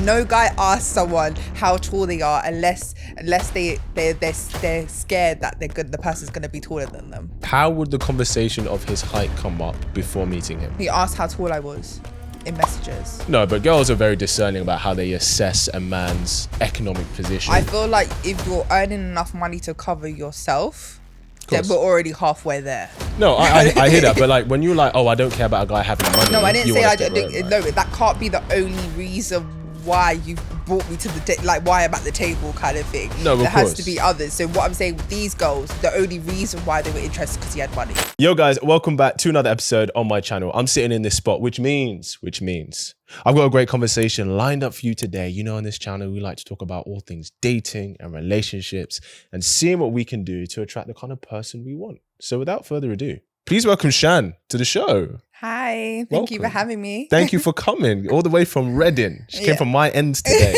No guy asks someone how tall they are unless they're scared that the person's gonna be taller than them. How would the conversation of his height come up before meeting him? He asked how tall I was in messages. No, but girls are very discerning about how they assess a man's economic position. I feel like if you're earning enough money to cover yourself, then we're already halfway there. No, I hear that, but like when you're like, oh, I don't care about a guy having money. No, I didn't say no, that can't be the only reason why you brought me to the like why I'm at the table kind of thing. No, of there course. has to be others. So what I'm saying with these girls, the only reason why they were interested because he had money. Yo guys, welcome back to another episode on my channel. I'm sitting in this spot, which means I've got a great conversation lined up for you today. You know, on this channel, we like to talk about all things dating and relationships and seeing what we can do to attract the kind of person we want. So without further ado, please welcome Shan to the show. Hi, thank you for having me. Thank you for coming all the way from Reading. She came from my ends today.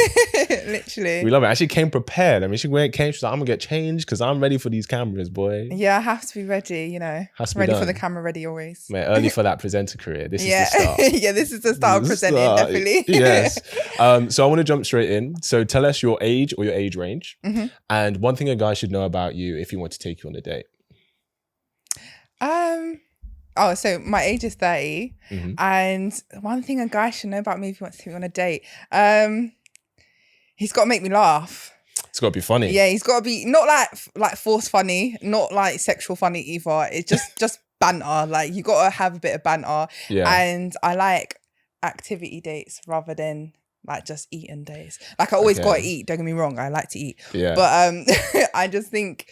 Literally. We love it. She came prepared. I mean, she came, she's like, I'm gonna get changed because I'm ready for these cameras, boy. Yeah, I have to be ready, you know. Has to be ready done. for the camera, ready always. Mate, early for that presenter career. This is the start. Yeah, this is the start of presenting, definitely. Yes. So I want to jump straight in. So tell us your age or your age range. Mm-hmm. And one thing a guy should know about you if he wants to take you on a date. Oh, so my age is 30. Mm-hmm. And one thing a guy should know about me if he wants to take me on a date, he's got to make me laugh. It's got to be funny. Yeah, he's got to be not like force funny, not like sexual funny either. It's just banter. Like you got to have a bit of banter. Yeah. And I like activity dates rather than like just eating days. Like I always got to eat. Don't get me wrong. I like to eat. Yeah. But I just think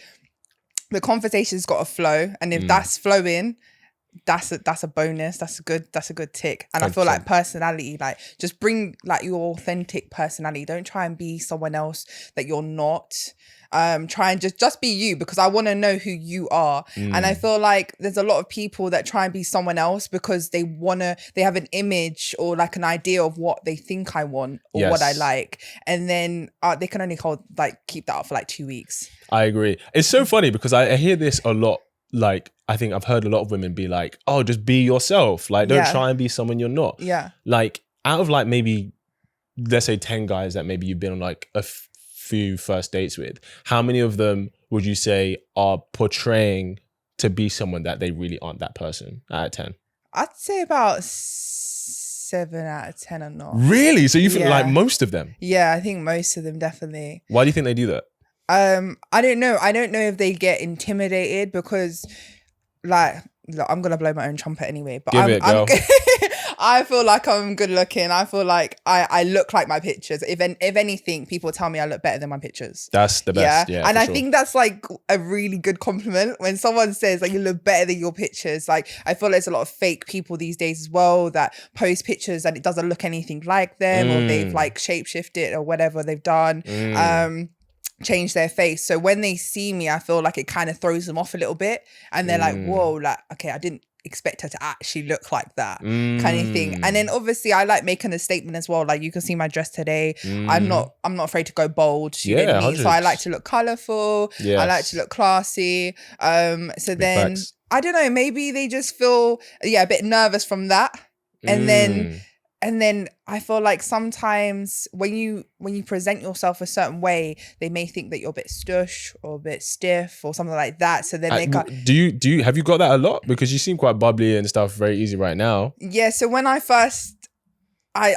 the conversation's got to flow, and if that's flowing, that's a bonus. That's a good tick. And 100%. I feel like personality, like just bring like your authentic personality. Don't try and be someone else that you're not. Try and just be you, because I want to know who you are. And I feel like there's a lot of people that try and be someone else because they have an image or like an idea of what they think I want or what I like, and then they can only keep that up for like 2 weeks. I agree. It's so funny because I hear this a lot. Like, I think I've heard a lot of women be like, oh, just be yourself. Like, don't try and be someone you're not. Yeah. Like, out of like maybe, let's say 10 guys that maybe you've been on like a few first dates with, how many of them would you say are portraying to be someone that they really aren't that person out of 10? I'd say about 7 out of 10 are not. Really? So you think like most of them? Yeah, I think most of them definitely. Why do you think they do that? I don't know. I don't know if they get intimidated because, like, look, I'm gonna blow my own trumpet anyway. But I feel like I'm good looking. I feel like I look like my pictures. If anything, people tell me I look better than my pictures. That's the best. Yeah, and I think that's like a really good compliment when someone says like you look better than your pictures. Like I feel there's a lot of fake people these days as well that post pictures and it doesn't look anything like them, or they've like shapeshifted or whatever they've done. Change their face. So when they see me, I feel like it kind of throws them off a little bit, and they're like, whoa, like, okay, I didn't expect her to actually look like that kind of thing. And then obviously I like making a statement as well. Like you can see my dress today. I'm not afraid to go bold. You know what I mean? So I like to look colorful. I like to look classy. So then I don't know, maybe they just feel a bit nervous from that. And then I feel like sometimes when you present yourself a certain way, they may think that you're a bit stush or a bit stiff or something like that. So then they got. Do you have you got that a lot? Because you seem quite bubbly and stuff, very easy right now. Yeah. So when I first.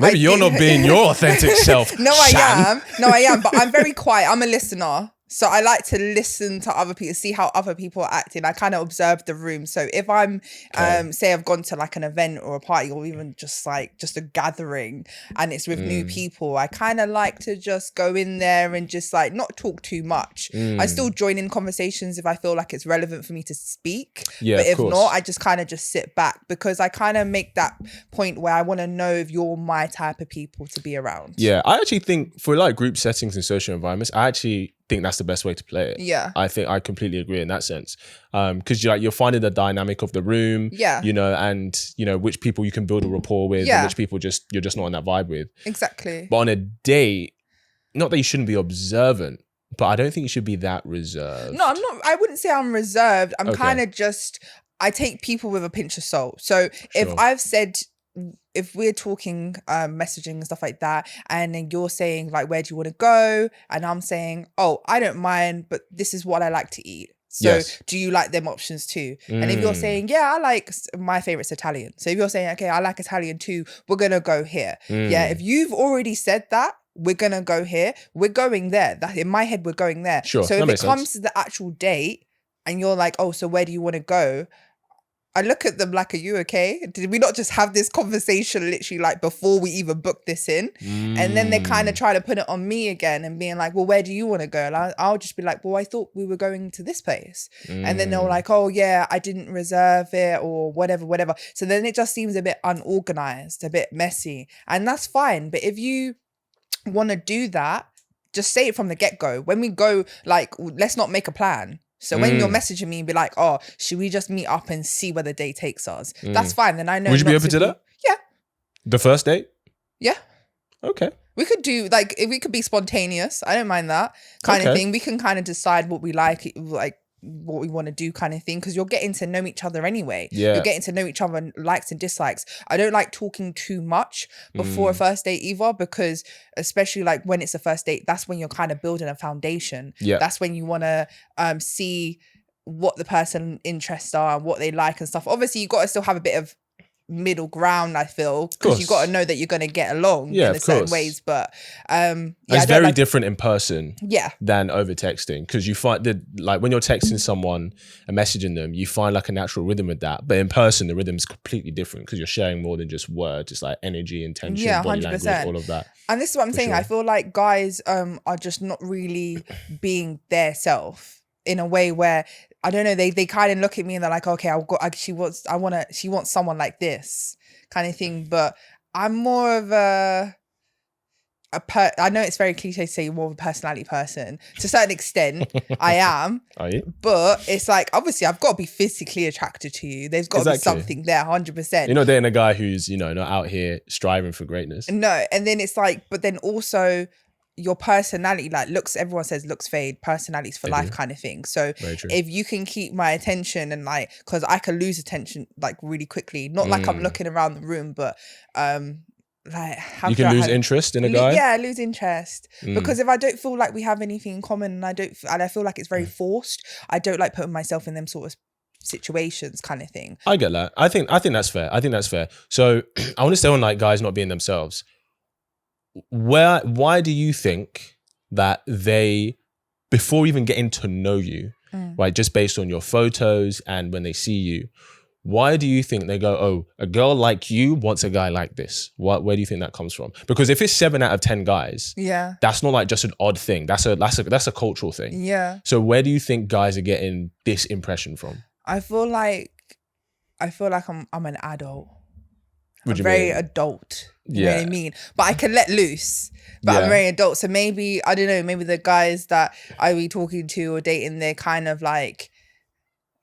Maybe you're not being your authentic self. No, I am. But I'm very quiet. I'm a listener. So I like to listen to other people, see how other people are acting. I kind of observe the room. So if I'm, say I've gone to like an event or a party or even just a gathering and it's with new people, I kind of like to just go in there and just like not talk too much. I still join in conversations if I feel like it's relevant for me to speak. Yeah, but if not, I just kind of just sit back because I kind of make that point where I want to know if you're my type of people to be around. Yeah, I actually think for like group settings and social environments, I actually think that's the best way to play it. Yeah, I think I completely agree in that sense, because you're finding the dynamic of the room, and which people you can build a rapport with, and which people you're just not on that vibe with. Exactly. But on a date, not that you shouldn't be observant, but I don't think you should be that reserved. No, I'm not. I wouldn't say I'm reserved. I'm kind of I take people with a pinch of salt. So if I've said if we're talking messaging and stuff like that, and then you're saying like, where do you want to go? And I'm saying, oh, I don't mind, but this is what I like to eat. So Yes. do you like them options too? And if you're saying, yeah, I like, my favorite's Italian. So if you're saying, okay, I like Italian too, we're going to go here. Yeah. If you've already said that, we're going to go here, we're going there. That in my head, we're going there. Sure, So that if it makes comes sense. to the actual date and you're like, oh, so where do you want to go? I look at them like, are you okay? Did we not just have this conversation literally like before we even booked this in? And then they kind of try to put it on me again and being like, well, where do you want to go? And I'll just be like, well, I thought we were going to this place. And then they're like, oh yeah, I didn't reserve it or whatever. So then it just seems a bit unorganized, a bit messy. And that's fine. But if you want to do that, just say it from the get-go. When we go, like, let's not make a plan. So when you're messaging me and be like, oh, should we just meet up and see where the day takes us? That's fine. Then I know. Would you be open to that? Yeah. The first date? Yeah. Okay. We could do, like, if we could be spontaneous, I don't mind that kind of thing. We can kind of decide what we like what we want to do kind of thing, because you're getting to know each other anyway. Yeah. You're getting to know each other, likes and dislikes. I don't like talking too much before a first date either, because especially like when it's a first date, that's when you're kind of building a foundation. Yeah. That's when you want to see what the person interests are and what they like and stuff. Obviously, you got to still have a bit of middle ground, I feel, because you got to know that you're going to get along in a certain ways. But it's very different in person than over texting, because you find that like when you're texting someone and messaging them, you find like a natural rhythm with that, but in person the rhythm is completely different because you're sharing more than just words. It's like energy, intention, body 100%. Language, all of that. And this is what I'm saying. Sure. I feel like guys are just not really being their self in a way where, I don't know, they kind of look at me and they're like, okay, she wants someone like this kind of thing. But I'm more of I know it's very cliche to say you're more of a personality person. To a certain extent, I am. Are you? But it's like, obviously, I've got to be physically attracted to you. There's got to be something there, 100%. You're not dating a guy who's, not out here striving for greatness. No. And then it's like, but then also, your personality, like looks, everyone says looks fade, personalities for life kind of thing. So if you can keep my attention and like, because I can lose attention like really quickly, not like I'm looking around the room, but like you can lose interest in a guy. Yeah, lose interest because if I don't feel like we have anything in common, and I feel like it's very forced, I don't like putting myself in them sort of situations kind of thing. I get that. I think that's fair. So I want to stay on like guys not being themselves. Why do you think that they, before even getting to know you, right, just based on your photos and when they see you, why do you think they go, oh, a girl like you wants a guy like this? Where do you think that comes from? Because if it's 7 out of 10 guys, that's not like just an odd thing. That's a cultural thing. Yeah. So where do you think guys are getting this impression from? I feel like I'm an adult. I'm very adult. You know what I mean? But I can let loose. But I'm very adult. So maybe, I don't know, maybe the guys that I be talking to or dating, they're kind of like,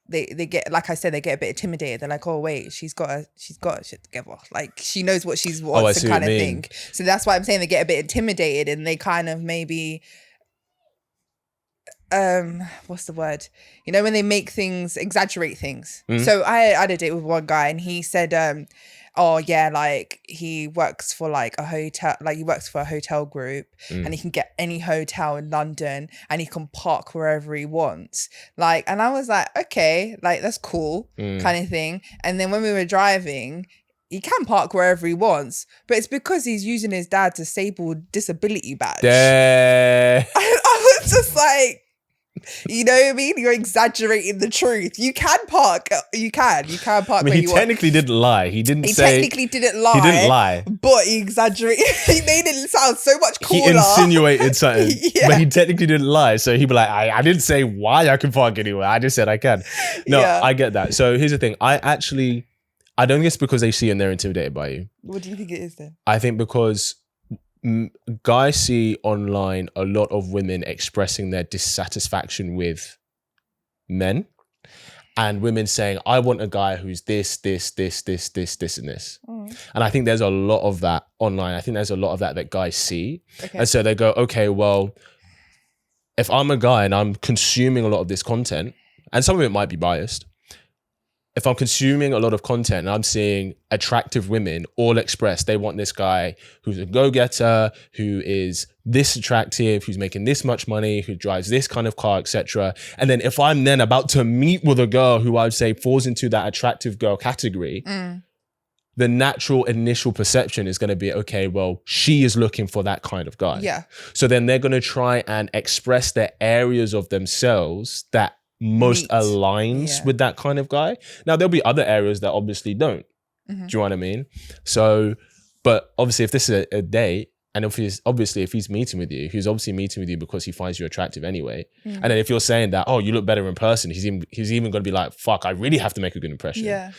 they get, like I said, they get a bit intimidated. They're like, oh wait, she's got shit together. Like she knows what she wants and kind of thing. So that's why I'm saying they get a bit intimidated and they kind of maybe, what's the word? You know, when they make things, exaggerate things. So I had a date with one guy and he said, oh yeah, like he works for like a hotel, like he works for a hotel group and he can get any hotel in London and he can park wherever he wants. Like, and I was like, okay, like that's cool kind of thing. And then when we were driving, he can park wherever he wants, but it's because he's using his dad's disabled disability badge. I was just like, you know what I mean? You're exaggerating the truth. You can park. You can park where you want. He technically didn't lie. He technically didn't lie. He didn't lie. But he exaggerated. He made it sound so much cooler. He insinuated something. But he technically didn't lie. So he'd be like, I didn't say why I can park anywhere. I just said I can. No, I get that. So here's the thing. I don't think it's because they see you and they're intimidated by you. What do you think it is then? I think because guys see online a lot of women expressing their dissatisfaction with men and women saying, I want a guy who's this, and this. And I think there's a lot of that online. I think there's a lot of that guys see. Okay. And so they go, okay, well, if I'm a guy and I'm consuming a lot of this content, and some of it might be biased, if I'm consuming a lot of content and I'm seeing attractive women all express, they want this guy who's a go-getter, who is this attractive, who's making this much money, who drives this kind of car, etc. And then if I'm then about to meet with a girl who I would say falls into that attractive girl category, the natural initial perception is going to be, okay, well, she is looking for that kind of guy. Yeah. So then they're going to try and express their areas of themselves that most aligns with that kind of guy. Now, there'll be other areas that obviously don't. Do you know what I mean? So, but obviously if this is a date, and if he's meeting with you, he's obviously meeting with you because he finds you attractive anyway. And then if you're saying that, oh, you look better in person, he's even going to be like, fuck, I really have to make a good impression. Yeah.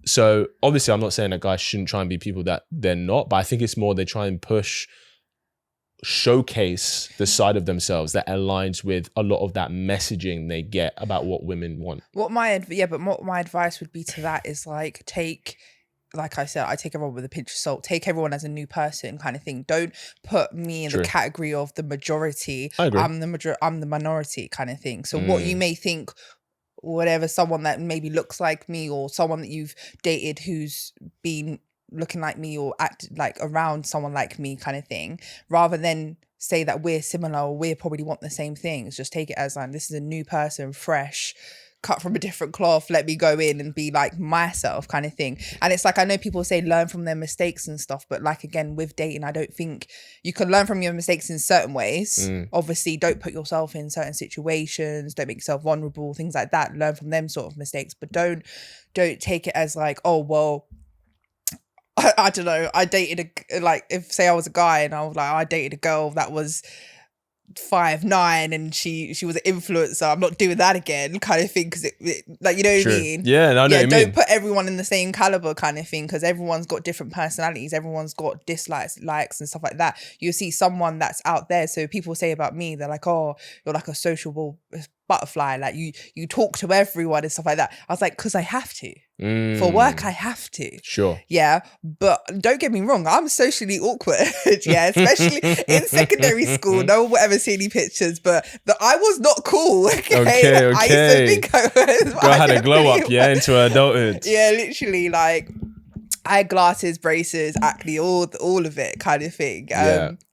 So obviously I'm not saying that guys shouldn't try and be people that they're not, but I think it's more they try and showcase the side of themselves that aligns with a lot of that messaging they get about what women want. What my advice would be to that is like I said, I take everyone with a pinch of salt. Take everyone as a new person, kind of thing. Don't put me in the category of the majority. I agree. I'm the minority, kind of thing. So what you may think, whatever, someone that maybe looks like me, or someone that you've dated who's been looking like me or act like around someone like me, kind of thing. Rather than say that we're similar or we probably want the same things, just take it as like, this is a new person, fresh, cut from a different cloth, let me go in and be like myself, kind of thing. And it's like, I know people say learn from their mistakes and stuff, but like, again, with dating, I don't think you can learn from your mistakes in certain ways. Obviously, don't put yourself in certain situations, don't make yourself vulnerable, things like that. Learn from them sort of mistakes, but don't take it as like, oh, well, I don't know, I dated if say I was a guy and I was like, I dated a girl that was 5'9" and she was an influencer, I'm not doing that again, kind of thing, because it like, you know what I mean? Yeah, no, I know what you mean. Don't put everyone in the same caliber, kind of thing, because everyone's got different personalities, everyone's got dislikes, likes and stuff like that. You'll see someone that's out there, so people say about me, they're like, oh, you're like a sociable butterfly, like you talk to everyone and stuff like that. I was like, because I have to. For work, I have to. Sure. Yeah. But don't get me wrong, I'm socially awkward. Yeah. Especially in secondary school. No one will ever see any pictures, but I was not cool. Okay. I used to think I was. Girl had a glow up, into adulthood. Yeah, literally, like I had glasses, braces, acne, all of it, kind of thing.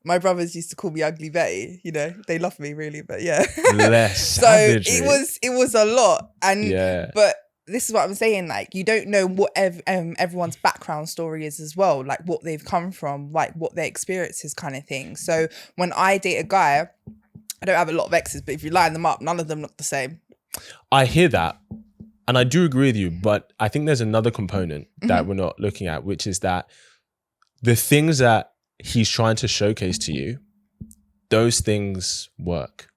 My brothers used to call me Ugly Betty. You know, they love me really, but yeah. Less so savagery. it was a lot, and but this is what I'm saying. Like, you don't know what everyone's background story is as well, like what they've come from, like what their experience is, kind of thing. So when I date a guy, I don't have a lot of exes, but if you line them up, none of them look the same. I hear that. And I do agree with you, but I think there's another component that we're not looking at, which is that the things that he's trying to showcase to you, those things work.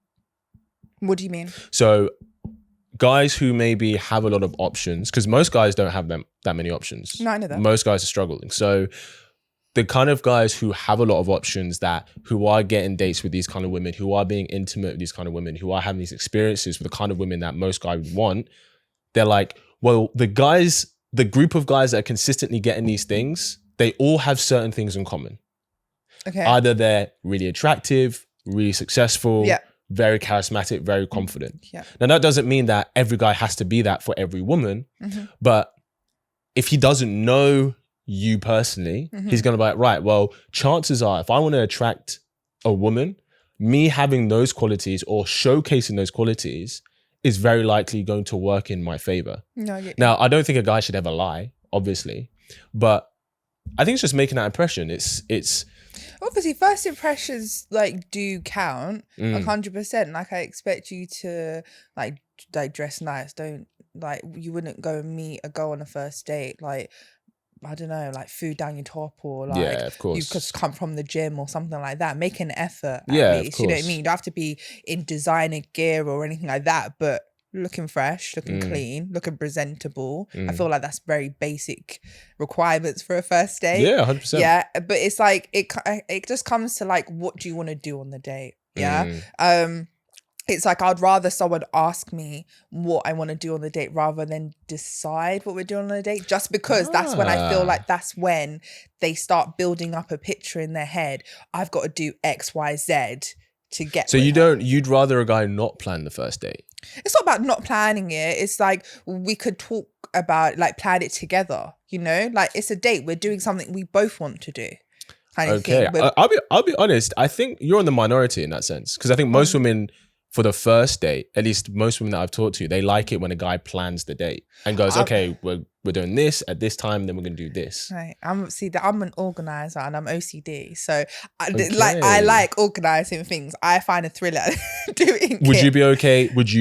What do you mean? So guys who maybe have a lot of options, because most guys don't have that many options. No, I know that. Most guys are struggling. So the kind of guys who have a lot of options, who are getting dates with these kind of women, who are being intimate with these kind of women, who are having these experiences with the kind of women that most guys would want, they're like, well, the group of guys that are consistently getting these things, they all have certain things in common. Okay. Either they're really attractive, really successful, very charismatic, very confident. Yeah. Now, that doesn't mean that every guy has to be that for every woman, but if he doesn't know you personally, he's going to be like, right, well, chances are if I want to attract a woman, me having those qualities or showcasing those qualities is very likely going to work in my favor. Now, I don't think a guy should ever lie, obviously, but I think it's just making that impression. It's obviously first impressions like do count 100%. Like, I expect you to like dress nice. Don't like, you wouldn't go and meet a girl on a first date like, I don't know, like food down your top, or like of course. you just come from the gym or something like that. Make an effort at least. Of course. You know what I mean? You don't have to be in designer gear or anything like that, but looking fresh, looking clean, looking presentable. I feel like that's very basic requirements for a first date. Yeah, 100%. Yeah, but it's like it just comes to like, what do you want to do on the date? Yeah. It's like, I'd rather someone ask me what I want to do on the date rather than decide what we're doing on the date, just because that's when I feel like that's when they start building up a picture in their head. I've got to do X, Y, Z to get So with you her. you'd rather a guy not plan the first date? It's not about not planning it. It's like we could talk about like plan it together, you know? Like it's a date. We're doing something we both want to do. Kind of Okay. thing. But I'll be honest. I think you're in the minority in that sense. Because I think most women, for the first date, at least most women that I've talked to, they like it when a guy plans the date and goes, okay, we're doing this at this time, then we're gonna do this. right. I'm an organizer and I'm OCD. So I like organizing things. I find a thrill at doing Would it. you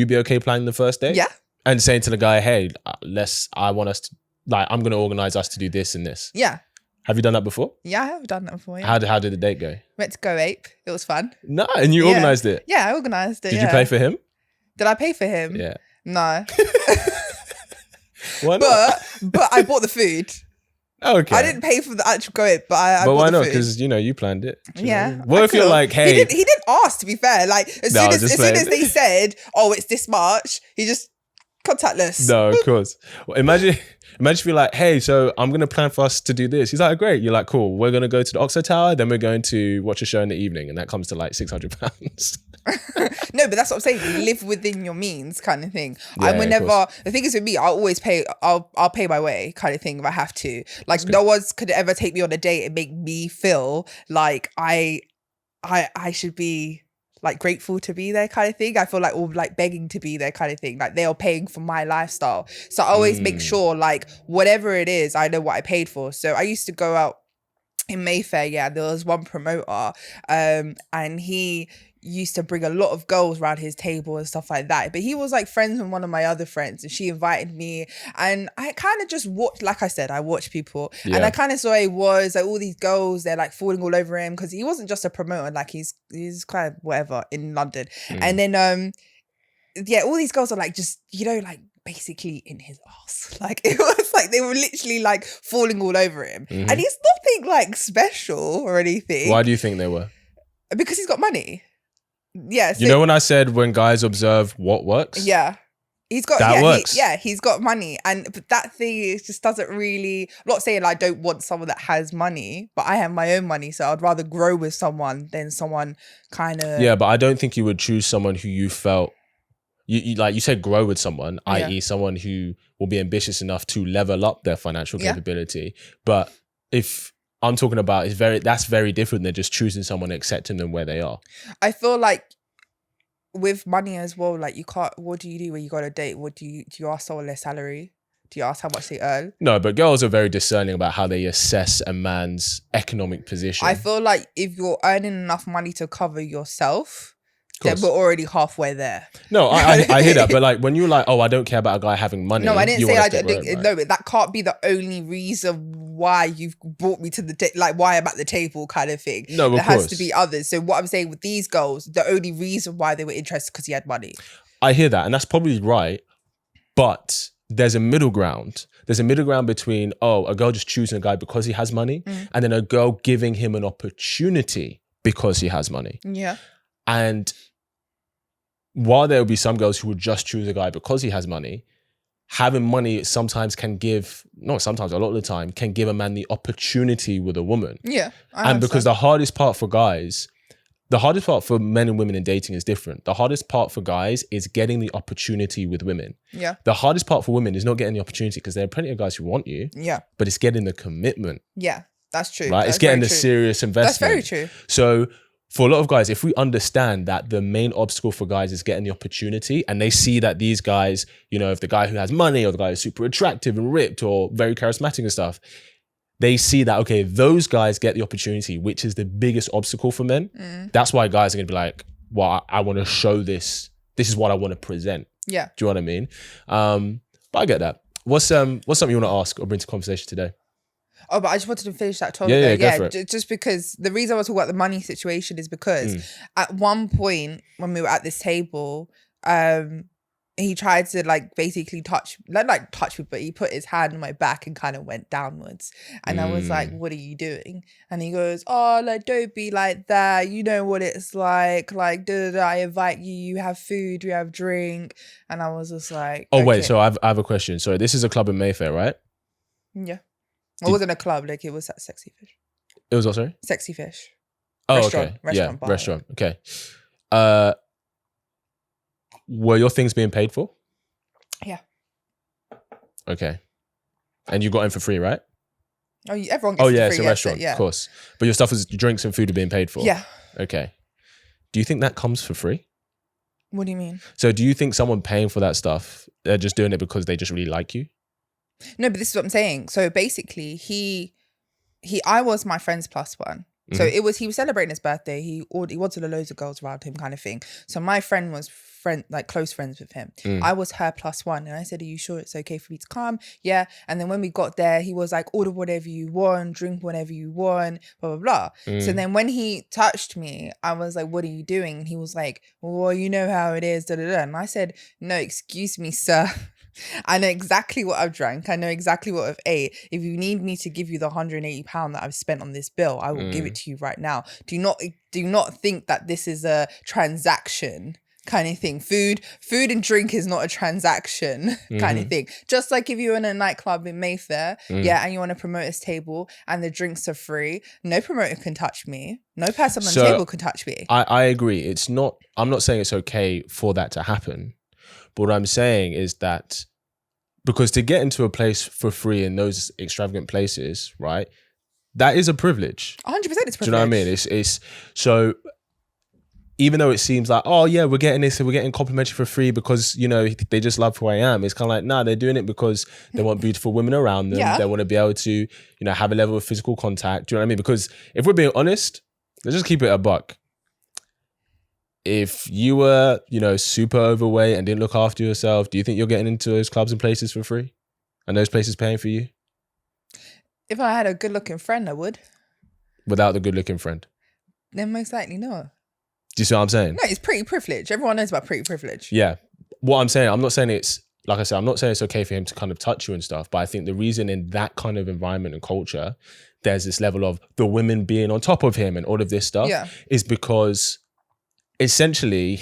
be okay planning the first date? Yeah. And saying to the guy, hey, I'm gonna organize us to do this and this. Yeah. Have you done that before? Yeah, I have done that before. Yeah. How did the date go? Went to Go Ape. It was fun. No, and you organized it. Yeah, I organized it. Did you pay for him? Did I pay for him? Yeah. No. Why not? But I bought the food. Okay. I didn't pay for the actual Go Ape, but I But bought why the not? food. Because you planned it. Yeah. What if you're like, hey, he didn't ask, to be fair. Like as soon as they said, oh, it's this much, he just contactless. No, of course. Well, imagine if you're like, hey, so I'm gonna plan for us to do this. He's like, great. You're like, cool. We're gonna go to the Oxford Tower, then we're going to watch a show in the evening, and that comes to like £600. No, but that's what I'm saying. Live within your means, kind of thing. Yeah, I would never. The thing is with me, I'll always pay. I'll pay my way, kind of thing, if I have to. Like no one could ever take me on a date and make me feel like I should be like grateful to be there, kind of thing. I feel like, or like begging to be there, kind of thing. Like they are paying for my lifestyle, so I always make sure, like whatever it is, I know what I paid for. So I used to go out in Mayfair. Yeah, there was one promoter, and he used to bring a lot of girls around his table and stuff like that. But he was like friends with one of my other friends, and she invited me, and I kind of just watched. Like I said, I watch people, and I kind of saw it was like all these girls, they're like falling all over him because he wasn't just a promoter. Like he's kind of whatever in London, and then all these girls are like just like basically in his ass. Like it was like they were literally like falling all over him, and he's nothing like special or anything. Why do you think they were? Because he's got money. Yeah, so, you know when I said when guys observe what works? Yeah. He's got that works. He's got money. But that thing is just doesn't really, I'm not saying I don't want someone that has money, but I have my own money, so I'd rather grow with someone than someone kind of. Yeah, but I don't think you would choose someone who you felt you like you said grow with someone, i.e. someone who will be ambitious enough to level up their financial capability. But if I'm talking about that's very different than just choosing someone and accepting them where they are. I feel like with money as well, like you can't, what do you do when you go on a date? Do you ask someone their salary? Do you ask how much they earn? No, but girls are very discerning about how they assess a man's economic position. I feel like if you're earning enough money to cover yourself, then we're already halfway there. No, I hear that. But like when you're like, oh, I don't care about a guy having money. No, I didn't say I don't. Right? No, but that can't be the only reason why you've brought me to the like why I'm at the table, kind of thing. No, there has to be others. So what I'm saying with these girls, the only reason why they were interested because he had money. I hear that, and that's probably right. But there's a middle ground. There's a middle ground between a girl just choosing a guy because he has money, and then a girl giving him an opportunity because he has money. Yeah. And while there will be some girls who would just choose a guy because he has money, having money sometimes can give, not sometimes, a lot of the time, can give a man the opportunity with a woman. Yeah. And because the hardest part for guys, the hardest part for men and women in dating is different. The hardest part for guys is getting the opportunity with women. Yeah. The hardest part for women is not getting the opportunity because there are plenty of guys who want you. Yeah. But it's getting the commitment. Yeah, that's true. Right? It's getting the serious investment. That's very true. So for a lot of guys, if we understand that the main obstacle for guys is getting the opportunity, and they see that these guys, if the guy who has money or the guy who's super attractive and ripped or very charismatic and stuff, they see that, okay, those guys get the opportunity, which is the biggest obstacle for men. That's why guys are going to be like, well, I want to show this. This is what I want to present. Yeah. Do you know what I mean? But I get that. What's something you want to ask or bring to conversation today? Oh, but I just wanted to finish that topic. Just because the reason I want to talk about the money situation is because at one point when we were at this table, he tried to like basically touch me, but he put his hand on my back and kind of went downwards. And I was like, what are you doing? And he goes, oh, like, don't be like that. You know what it's like. Like, I invite you, you have food, you have drink. And I was just like, oh, okay. Wait, so I have a question. So this is a club in Mayfair, right? Yeah. It wasn't a club, like it was at Sexy Fish. It was what, sorry? Sexy Fish. Oh, restaurant, okay. Restaurant. Okay. Were your things being paid for? Yeah. Okay. And you got in for free, right? Oh, everyone gets it for yeah, free. it's a restaurant, yeah. of course. But your stuff was drinks and food are being paid for? Yeah. Okay. Do you think that comes for free? What do you mean? So do you think someone paying for that stuff, they're just doing it because they just really like you? No, but this is what I'm saying. So basically, I was my friend's plus one. So he was celebrating his birthday. He wanted loads of girls around him, kind of thing. So my friend was close friends with him. I was her plus one, and I said, "Are you sure it's okay for me to come?" Yeah. And then when we got there, he was like, "Order whatever you want, drink whatever you want, blah blah blah." So then when he touched me, I was like, "What are you doing?" And he was like, "Well, you know how it is." Da da da. And I said, "No, excuse me, sir." I know exactly what I've drank. I know exactly what I've ate. If you need me to give you the £180 that I've spent on this bill, I will give it to you right now. Do not think that this is a transaction kind of thing. Food and drink is not a transaction kind of thing. Just like if you're in a nightclub in Mayfair, and you want to promote this table and the drinks are free, no promoter can touch me. No person on the table can touch me. I agree. I'm not saying it's okay for that to happen. But what I'm saying is that because to get into a place for free in those extravagant places, right, that is a privilege. 100% it's privilege. Do you know what I mean? It's so even though it seems like, oh yeah, we're getting this and we're getting complimentary for free because, you know, they just love who I am. It's kind of like, nah, they're doing it because they want beautiful women around them. Yeah. They want to be able to, you know, have a level of physical contact. Do you know what I mean? Because if we're being honest, let's just keep it a buck. If you were, you know, super overweight and didn't look after yourself, do you think you're getting into those clubs and places for free? And those places paying for you? If I had a good looking friend, I would. Without the good looking friend? Then most likely no. Do you see what I'm saying? No, it's pretty privilege. Everyone knows about pretty privilege. Yeah. What I'm saying, I'm not saying it's, like I said, I'm not saying it's okay for him to kind of touch you and stuff, but I think the reason in that kind of environment and culture, there's this level of the women being on top of him and all of this stuff is because essentially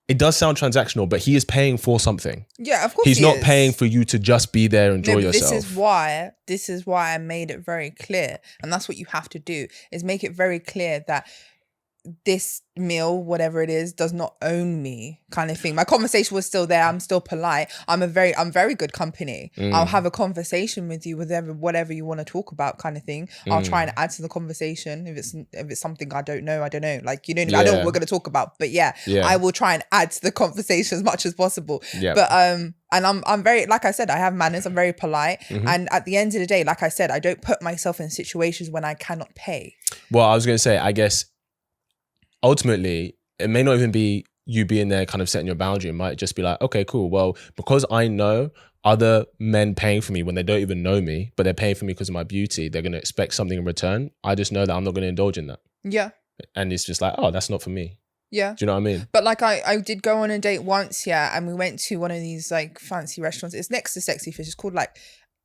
it does sound transactional, but he is paying for something. Yeah, of course he's not paying for you to just be there, enjoy yourself. This is why I made it very clear. And that's what you have to do, is make it very clear that this meal, whatever it is, does not own me, kind of thing. My conversation was still there. I'm still polite. I'm very good company. I'll have a conversation with you with whatever you want to talk about, kind of thing. I'll try and add to the conversation. If it's something I don't know. Like, you know, I know what we're going to talk about, but I will try and add to the conversation as much as possible. Yeah. But and I'm very, like I said, I have manners. I'm very polite. And at the end of the day, like I said, I don't put myself in situations when I cannot pay. Well, I was going to say, I guess ultimately, it may not even be you being there kind of setting your boundary. It might just be like, okay, cool. Well, because I know other men paying for me when they don't even know me, but they're paying for me because of my beauty, they're going to expect something in return. I just know that I'm not going to indulge in that. Yeah. And it's just like, oh, that's not for me. Yeah. Do you know what I mean? But like I did go on a date once, and we went to one of these like fancy restaurants. It's next to Sexy Fish. It's called like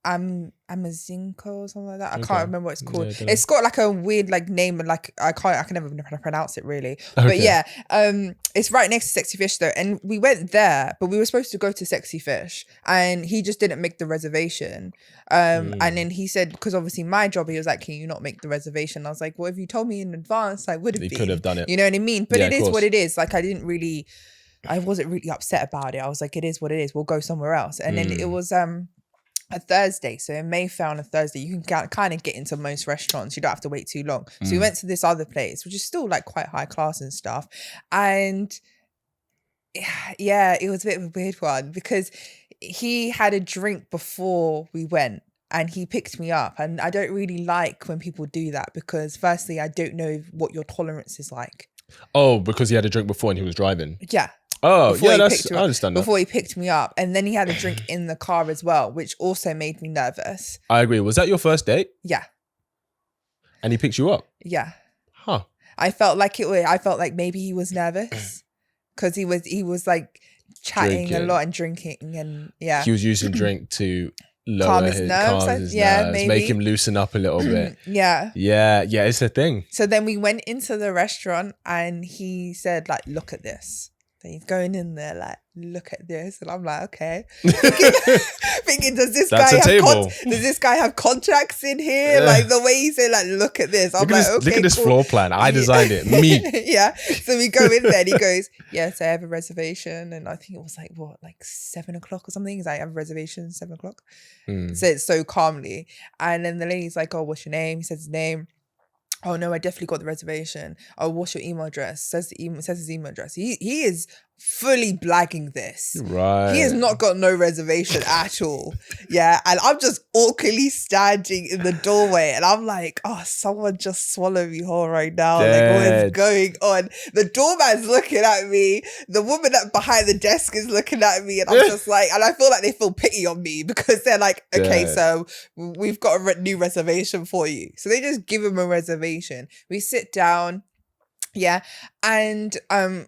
Amazinko or something like that. I can't remember what it's called. Yeah, it's got like a weird like name and like I can never pronounce it really. Okay. But it's right next to Sexy Fish though. And we went there, but we were supposed to go to Sexy Fish and he just didn't make the reservation. And then he said, because obviously my job, he was like, can you not make the reservation? I was like, well, if you told me in advance, I would have been. You could have done it. You know what I mean? But it is what it is. Like I wasn't really upset about it. I was like, it is what it is. We'll go somewhere else. And then it was a Thursday. So in Mayfair on a Thursday, you can kind of get into most restaurants. You don't have to wait too long. So we went to this other place, which is still like quite high class and stuff. And yeah, it was a bit of a weird one because he had a drink before we went and he picked me up. And I don't really like when people do that because firstly, I don't know what your tolerance is like. Oh, because he had a drink before and he was driving? Yeah. Oh, yeah, I understand that. Before he picked me up. And then he had a drink in the car as well, which also made me nervous. I agree. Was that your first date? Yeah. And he picked you up? Yeah. Huh. I felt like maybe he was nervous because he was like chatting a lot and drinking and yeah. He was using drink to calm his nerves, maybe. Make him loosen up a little bit. Yeah, it's a thing. So then we went into the restaurant and he said like, look at this. So he's going in there like, look at this, and I'm like, okay. Thinking, does this guy have contracts in here? Like the way he said, like, look at this. I'm look at this floor plan. I designed it. Me. Yeah. So we go in there and he goes, yes, I have a reservation. And I think it was like, what, like 7 o'clock or something? He's like, I have a reservation, 7 o'clock. Said so calmly. And then the lady's like, oh, what's your name? He says his name. Oh no, I definitely got the reservation. Oh, what's your email address? Says his email address. He is fully blagging this. Right. He has not got no reservation at all. Yeah. And I'm just awkwardly standing in the doorway and I'm like, oh, someone just swallow me whole right now. Like, what is going on? The doorman's looking at me. The woman behind the desk is looking at me. And I'm just like, and I feel like they feel pity on me because they're like, okay, so we've got a new reservation for you. So they just give him a reservation. We sit down. Yeah. And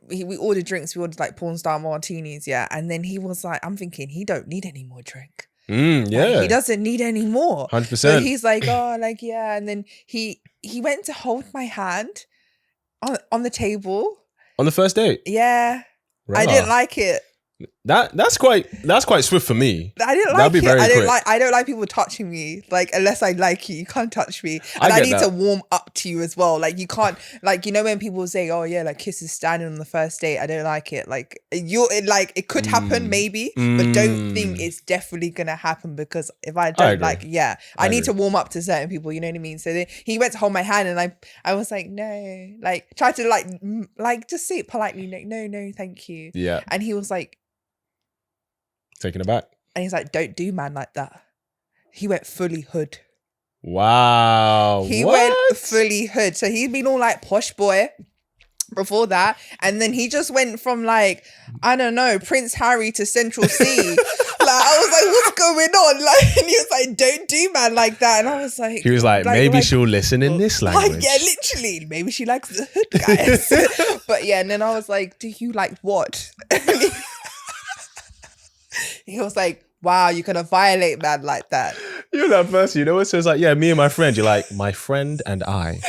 we ordered drinks. We ordered like porn star martinis. Yeah. And then he was like, I'm thinking he don't need any more drink. Yeah. Like, he doesn't need any more. 100%. So he's like, oh, like, yeah. And then he went to hold my hand on the table. On the first date? Yeah. Right. I didn't like it. That's quite swift for me. I didn't like it. I don't like people touching me. Like, unless I like you, you can't touch me. And I need to warm up to you as well. Like, you can't, like, you know when people say, oh yeah, like kisses standing on the first date. I don't like it. Like, it could happen maybe, but don't think it's definitely gonna happen because if I don't I need to warm up to certain people. You know what I mean? So then he went to hold my hand and I was like, no, like try to like just say it politely. Like, no, thank you. Yeah. And he was like, taken aback. And he's like, don't do man like that. He went fully hood. Wow. He went fully hood. So he's been all like posh boy before that. And then he just went from like, I don't know, Prince Harry to Central C. Like, I was like, what's going on? Like, and he was like, don't do man like that. And I was like, he was like maybe she'll listen in this language. Like, yeah, literally. Maybe she likes the hood guys. But yeah, and then I was like, do you like what? He was like, wow, you're gonna violate man like that. You're that person, you know what? So it's like, yeah, me and my friend. You're like, my friend and I.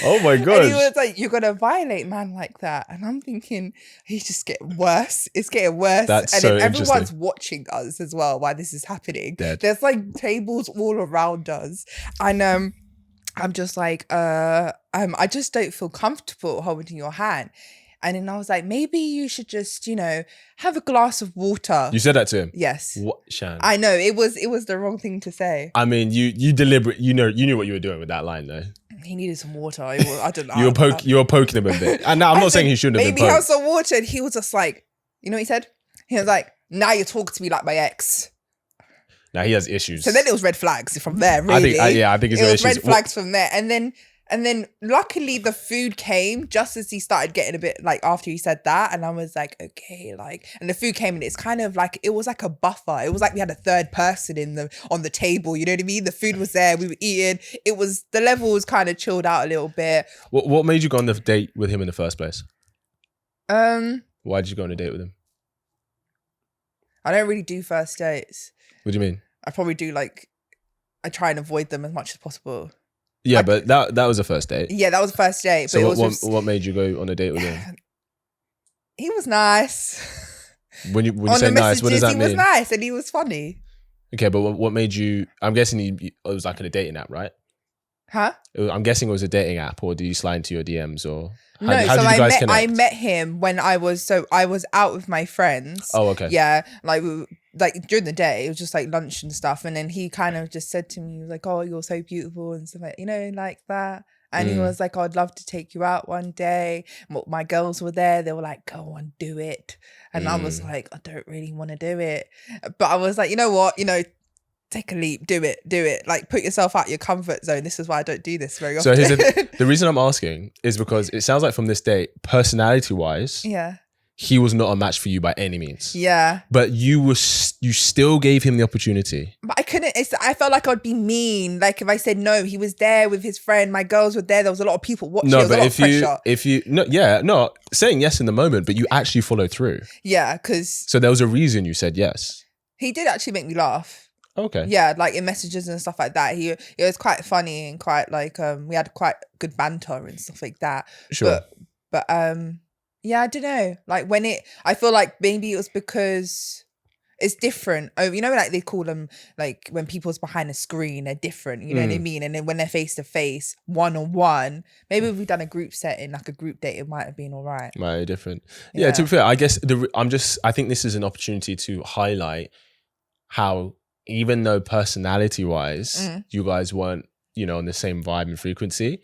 Oh my god. And he was like, you're gonna violate man like that. And I'm thinking, he's just getting worse. It's getting worse. That's and so then everyone's interesting. watching us as well while this is happening. Dead. There's like tables all around us. And I'm just like, I just don't feel comfortable holding your hand. And then I was like, maybe you should just, have a glass of water. You said that to him? Yes. What, Shan? I know it was the wrong thing to say. I mean, you deliberate. You knew what you were doing with that line, though. He needed some water. I don't know. You were poking him a bit, and I'm not saying he shouldn't have been maybe poked. have some water. And he was just like, you know what he said? He was like, now you're talking to me like my ex. Now he has issues. So then it was red flags from there. Really, I think it was red flags from there, and then luckily the food came just as he started getting a bit like after he said that. And I was like, okay, like, and the food came and it's kind of like, it was like a buffer. It was like we had a third person on the table. You know what I mean? The food was there. We were eating. The level was kind of chilled out a little bit. What made you go on the date with him in the first place? Why did you go on a date with him? I don't really do first dates. What do you mean? I probably do I try and avoid them as much as possible. Yeah, but that was a first date. Yeah, that was a first date. So but what made you go on a date with him? He was nice. When you say nice, what does that mean? He was nice and he was funny. Okay, but what made you? I'm guessing it was like a dating app, right? Huh? I'm guessing it was a dating app, or do you slide into your DMs, or how did you guys connect? I met him when I was out with my friends. Oh, okay. Yeah, like during the day, it was just like lunch and stuff, and then he kind of just said to me, he was like, "Oh, you're so beautiful," and stuff like, like that. And he was like, "I'd love to take you out one day." My girls were there; they were like, "Go on, do it." And I was like, "I don't really want to do it," but I was like, "You know what? Take a leap, do it. Like, put yourself out your comfort zone." This is why I don't do this very often. So the reason I'm asking is because it sounds like from this date, personality-wise, yeah, he was not a match for you by any means. Yeah. But you still gave him the opportunity. But I couldn't. I felt like I'd be mean. Like if I said no, he was there with his friend. My girls were there. There was a lot of people watching. No, but if you saying yes in the moment, but you actually followed through. Yeah, because so there was a reason you said yes. He did actually make me laugh. Okay. Yeah, like in messages and stuff like that. It was quite funny and quite like we had quite good banter and stuff like that. Sure. But yeah, I don't know. Like I feel like maybe it was because it's different. Oh, you know, like they call them, like when people's behind a screen, they're different. You know what I mean? And then when they're face to face, one on one, maybe if we've done a group setting, like a group date, it might have been all right. Right, different. Yeah, to be fair, I guess I think this is an opportunity to highlight how, even though personality wise, you guys weren't, on the same vibe and frequency,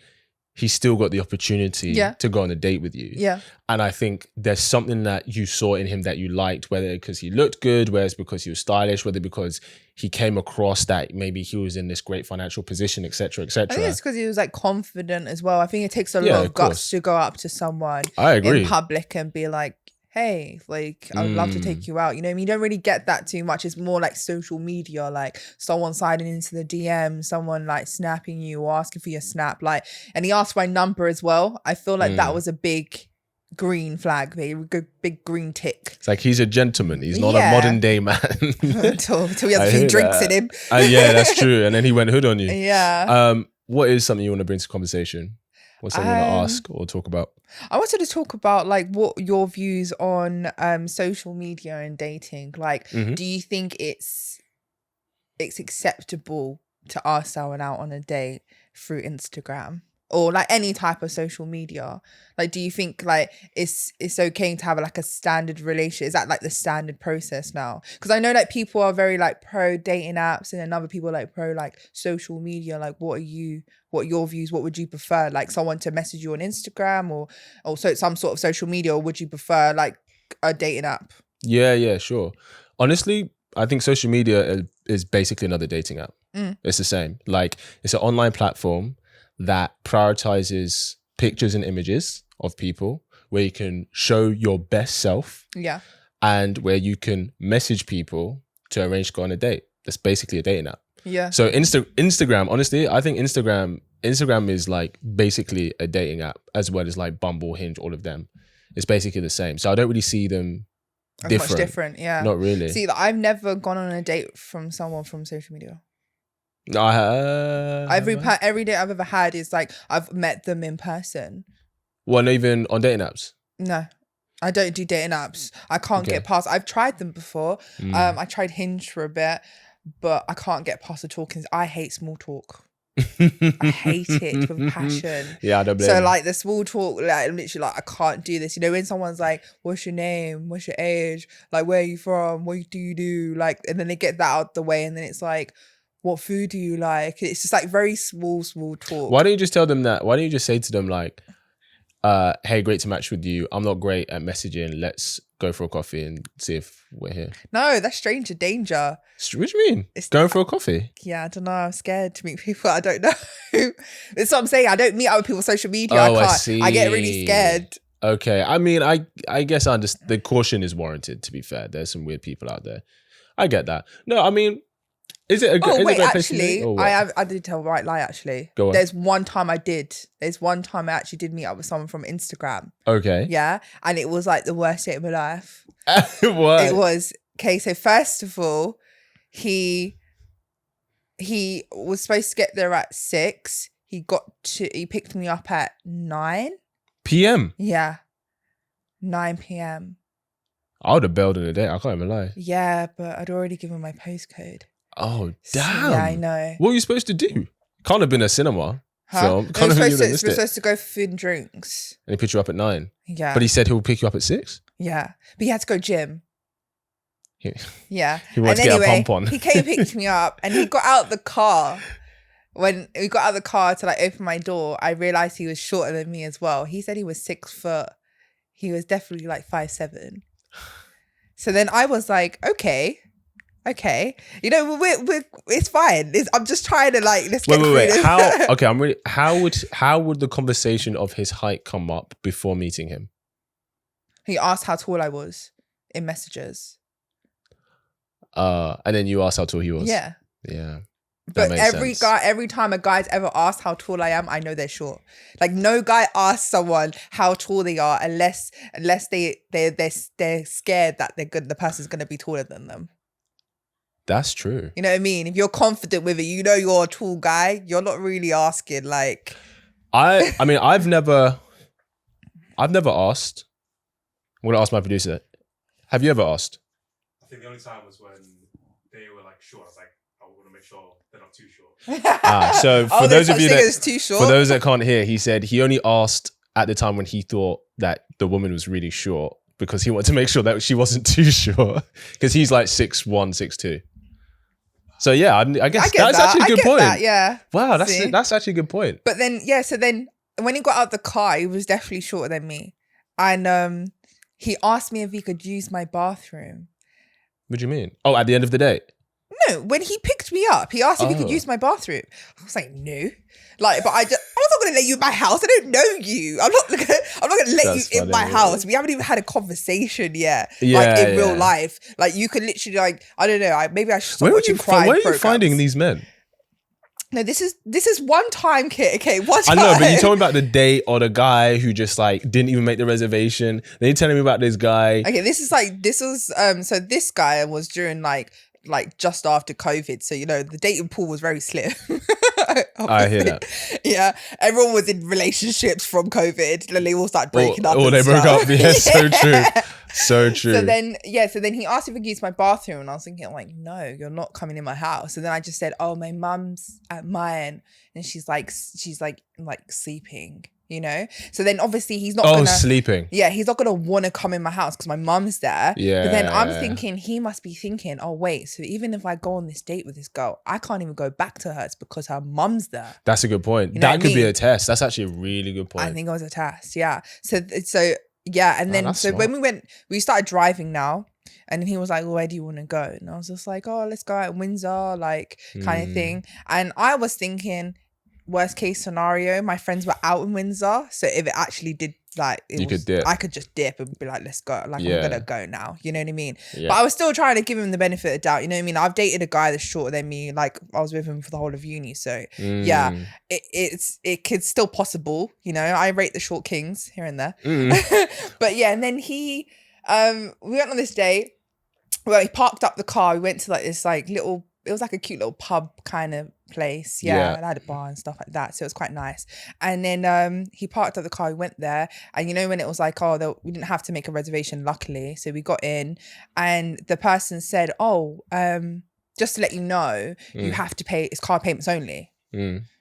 he still got the opportunity to go on a date with you. Yeah. And I think there's something that you saw in him that you liked, whether because he looked good, whether it's because he was stylish, whether because he came across that maybe he was in this great financial position, etc., etc. I think it's because he was like confident as well. I think it takes a lot of guts to go up to someone in public and be like, hey, like, I would love to take you out. You know what I mean? You don't really get that too much. It's more like social media, like someone sliding into the DM, someone like snapping you or asking for your snap. Like, and he asked my number as well. I feel like that was a big green flag, big green tick. It's like he's a gentleman. He's not a modern day man. until he has a few drinks in him. Yeah, that's true. And then he went hood on you. Yeah. What is something you want to bring to conversation? What's something you want to ask or talk about? I wanted to talk about like what your views on social media and dating. Like, do you think it's acceptable to ask someone out on a date through Instagram or like any type of social media? Like, do you think like it's okay to have like a standard relationship? Is that like the standard process now? Because I know that people are very like pro dating apps and then other people are like pro like social media. Like, what are your views? What would you prefer? Like someone to message you on Instagram or also some sort of social media, or would you prefer like a dating app? Yeah, sure. Honestly, I think social media is basically another dating app. It's the same. Like, it's an online platform that prioritizes pictures and images of people where you can show your best self. Yeah. And where you can message people to arrange to go on a date. That's basically a dating app. Yeah. So Instagram, honestly, I think Instagram is like basically a dating app as well as like Bumble, Hinge, all of them. It's basically the same. So I don't really see them different. Much different, yeah. Not really. See, I've never gone on a date from someone from social media. No, every date I've ever had is like I've met them in person. Well, not even on dating apps? No, I don't do dating apps. I can't get past. I've tried them before. I tried Hinge for a bit, but I can't get past the talking. I hate small talk. I hate it with passion. Yeah, I don't blame So you. like the small talk, like I'm literally like I can't do this. You know, when someone's like, "What's your name? What's your age? Like, where are you from? What do you do?" Like, and then they get that out the way, and then it's like, what food do you like? It's just like very small talk. Why don't you just tell them that? Why don't you just say to them like, hey, great to match with you. I'm not great at messaging. Let's go for a coffee and see if we're here. No, that's stranger danger. What do you mean? It's going for a coffee? Yeah, I don't know. I'm scared to meet people I don't know. That's what I'm saying. I don't meet up with people on social media. Oh, I can't. I see. I get really scared. Okay. I mean, I guess I understand. The caution is warranted, to be fair. There's some weird people out there. I get that. No, I mean, is it a good place to meet, or what? I did tell a right lie, actually. Go on. There's one time I actually did meet up with someone from Instagram. Okay. Yeah. And it was like the worst date of my life. What? It was, okay, so first of all, he was supposed to get there at 6. He picked me up at 9 PM? Yeah. 9 PM. I would have bailed on a date. I can't even lie. Yeah, but I'd already given my postcode. Oh, damn. Yeah, I know. What were you supposed to do? Can't have been a cinema film. We're supposed to go for food and drinks. And he picked you up at 9? Yeah. But he said he'll pick you up at 6? Yeah. But he had to go gym. Yeah. He wanted to get a pump on. He came and picked me up and he got out the car. When we got out of the car to like open my door, I realized he was shorter than me as well. He said he was 6 foot. He was definitely like 5'7". So then I was like, okay. You know, it's fine. I'm just trying to like, let's get through this. How would the conversation of his height come up before meeting him? He asked how tall I was in messages. And then you asked how tall he was. Yeah. Yeah. But every time a guy's ever asked how tall I am, I know they're short. Like no guy asks someone how tall they are unless they're scared that the person's gonna be taller than them. That's true. You know what I mean? If you're confident with it, you know you're a tall guy, you're not really asking like. I mean, I've never I've never asked. I'm gonna ask my producer. Have you ever asked? I think the only time was when they were like short. I was like, I want to make sure they're not too short. So for those of you too short. for those that can't hear, he said he only asked at the time when he thought that the woman was really short because he wanted to make sure that she wasn't too short because he's like 6'1", 6'2". So yeah, I guess that's actually a good point. That, yeah. Wow, that's actually a good point. But then so then when he got out of the car, he was definitely shorter than me, and he asked me if he could use my bathroom. What do you mean? Oh, at the end of the day. No, when he picked me up, he asked if he could use my bathroom. I was like, no. Like, but I was not going to let you in my house. I don't know you. I'm not going to let you in my house. We haven't even had a conversation yet. Like in real life. Like you could literally like, I don't know. Maybe I should stop watching crime Where are you programs. finding these men? No, this is one time, Kit. Okay, one time. I know, but you told me about the date or the guy who just like didn't even make the reservation. Then you're telling me about this guy. Okay, so this guy was during like just after COVID. So, you know, the dating pool was very slim. I hear that. Yeah. Everyone was in relationships from COVID. Then they all started breaking up. Oh, they broke up. Yeah, so true. So true. So then he asked if I could use my bathroom. And I was thinking, like, no, you're not coming in my house. And then I just said, oh, my mum's at mine. And she's like sleeping. You know, so then obviously he's not gonna sleeping. Yeah, he's not gonna want to come in my house because my mum's there. Yeah, but then I'm thinking he must be thinking, oh wait, so even if I go on this date with this girl, I can't even go back to her. It's because her mum's there. That's a good point. You know that could be a test. That's actually a really good point. I think it was a test. Yeah. So yeah, and then so smart. When we started driving now. And then he was like, well, where do you want to go? And I was just like, oh, let's go out in Windsor, like kind of thing. And I was thinking, worst case scenario, my friends were out in Windsor. So if it actually did could dip. I could just dip and be like, let's go. Like, I'm going to go now. You know what I mean? Yeah. But I was still trying to give him the benefit of the doubt. You know what I mean? I've dated a guy that's shorter than me. Like I was with him for the whole of uni. So yeah, it could still possible. You know, I rate the short kings here and there. But yeah, and then we went on this date. Well, he parked up the car. We went to like this like little, it was like a cute little pub kind of place. Yeah. And I had a bar and stuff like that. So it was quite nice. And then he parked up the car. We went there. And you know, when it was like, we didn't have to make a reservation, luckily. So we got in and the person said, just to let you know, you have to pay, it's car payments only.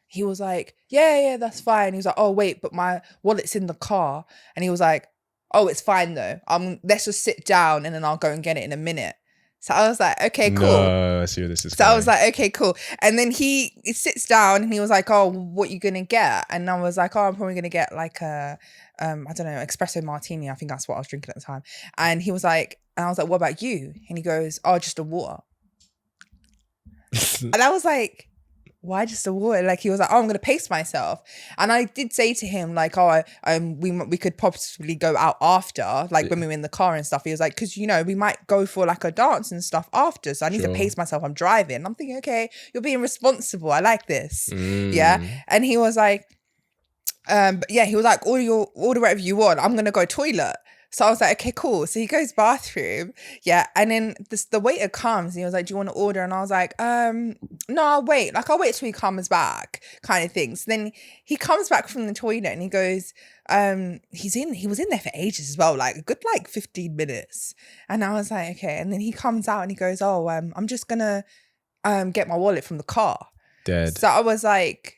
He was like, yeah, that's fine. He was like, oh, wait, but my wallet's in the car. And he was like, oh, it's fine though. Let's just sit down and then I'll go and get it in a minute. So I was like, okay, cool. No, I see where this is So going. I was like, okay, cool. And then he sits down and he was like, oh, what you gonna get? And I was like, oh, I'm probably gonna get like a, I don't know, espresso martini. I think that's what I was drinking at the time. And he was like, and I was like, what about you? And he goes, oh, just a water. And I was like, why just a water? Like he was like, oh, I'm gonna pace myself. And I did say to him like, oh, we could possibly go out after, like when we were in the car and stuff. He was like, because you know we might go for like a dance and stuff after, so I need to pace myself. I'm driving. And I'm thinking, okay, you're being responsible. I like this. Yeah. And he was like, but yeah, he was like, order whatever you want. I'm gonna go toilet. So I was like, okay, cool. So he goes bathroom. Yeah. And then the waiter comes and he was like, do you want to order? And I was like, no, I'll wait. Like, I'll wait till he comes back kind of thing. So then he comes back from the toilet and he goes, he was in there for ages as well, like a good, like 15 minutes. And I was like, okay. And then he comes out and he goes, oh, I'm just going to get my wallet from the car. Dead. So I was like,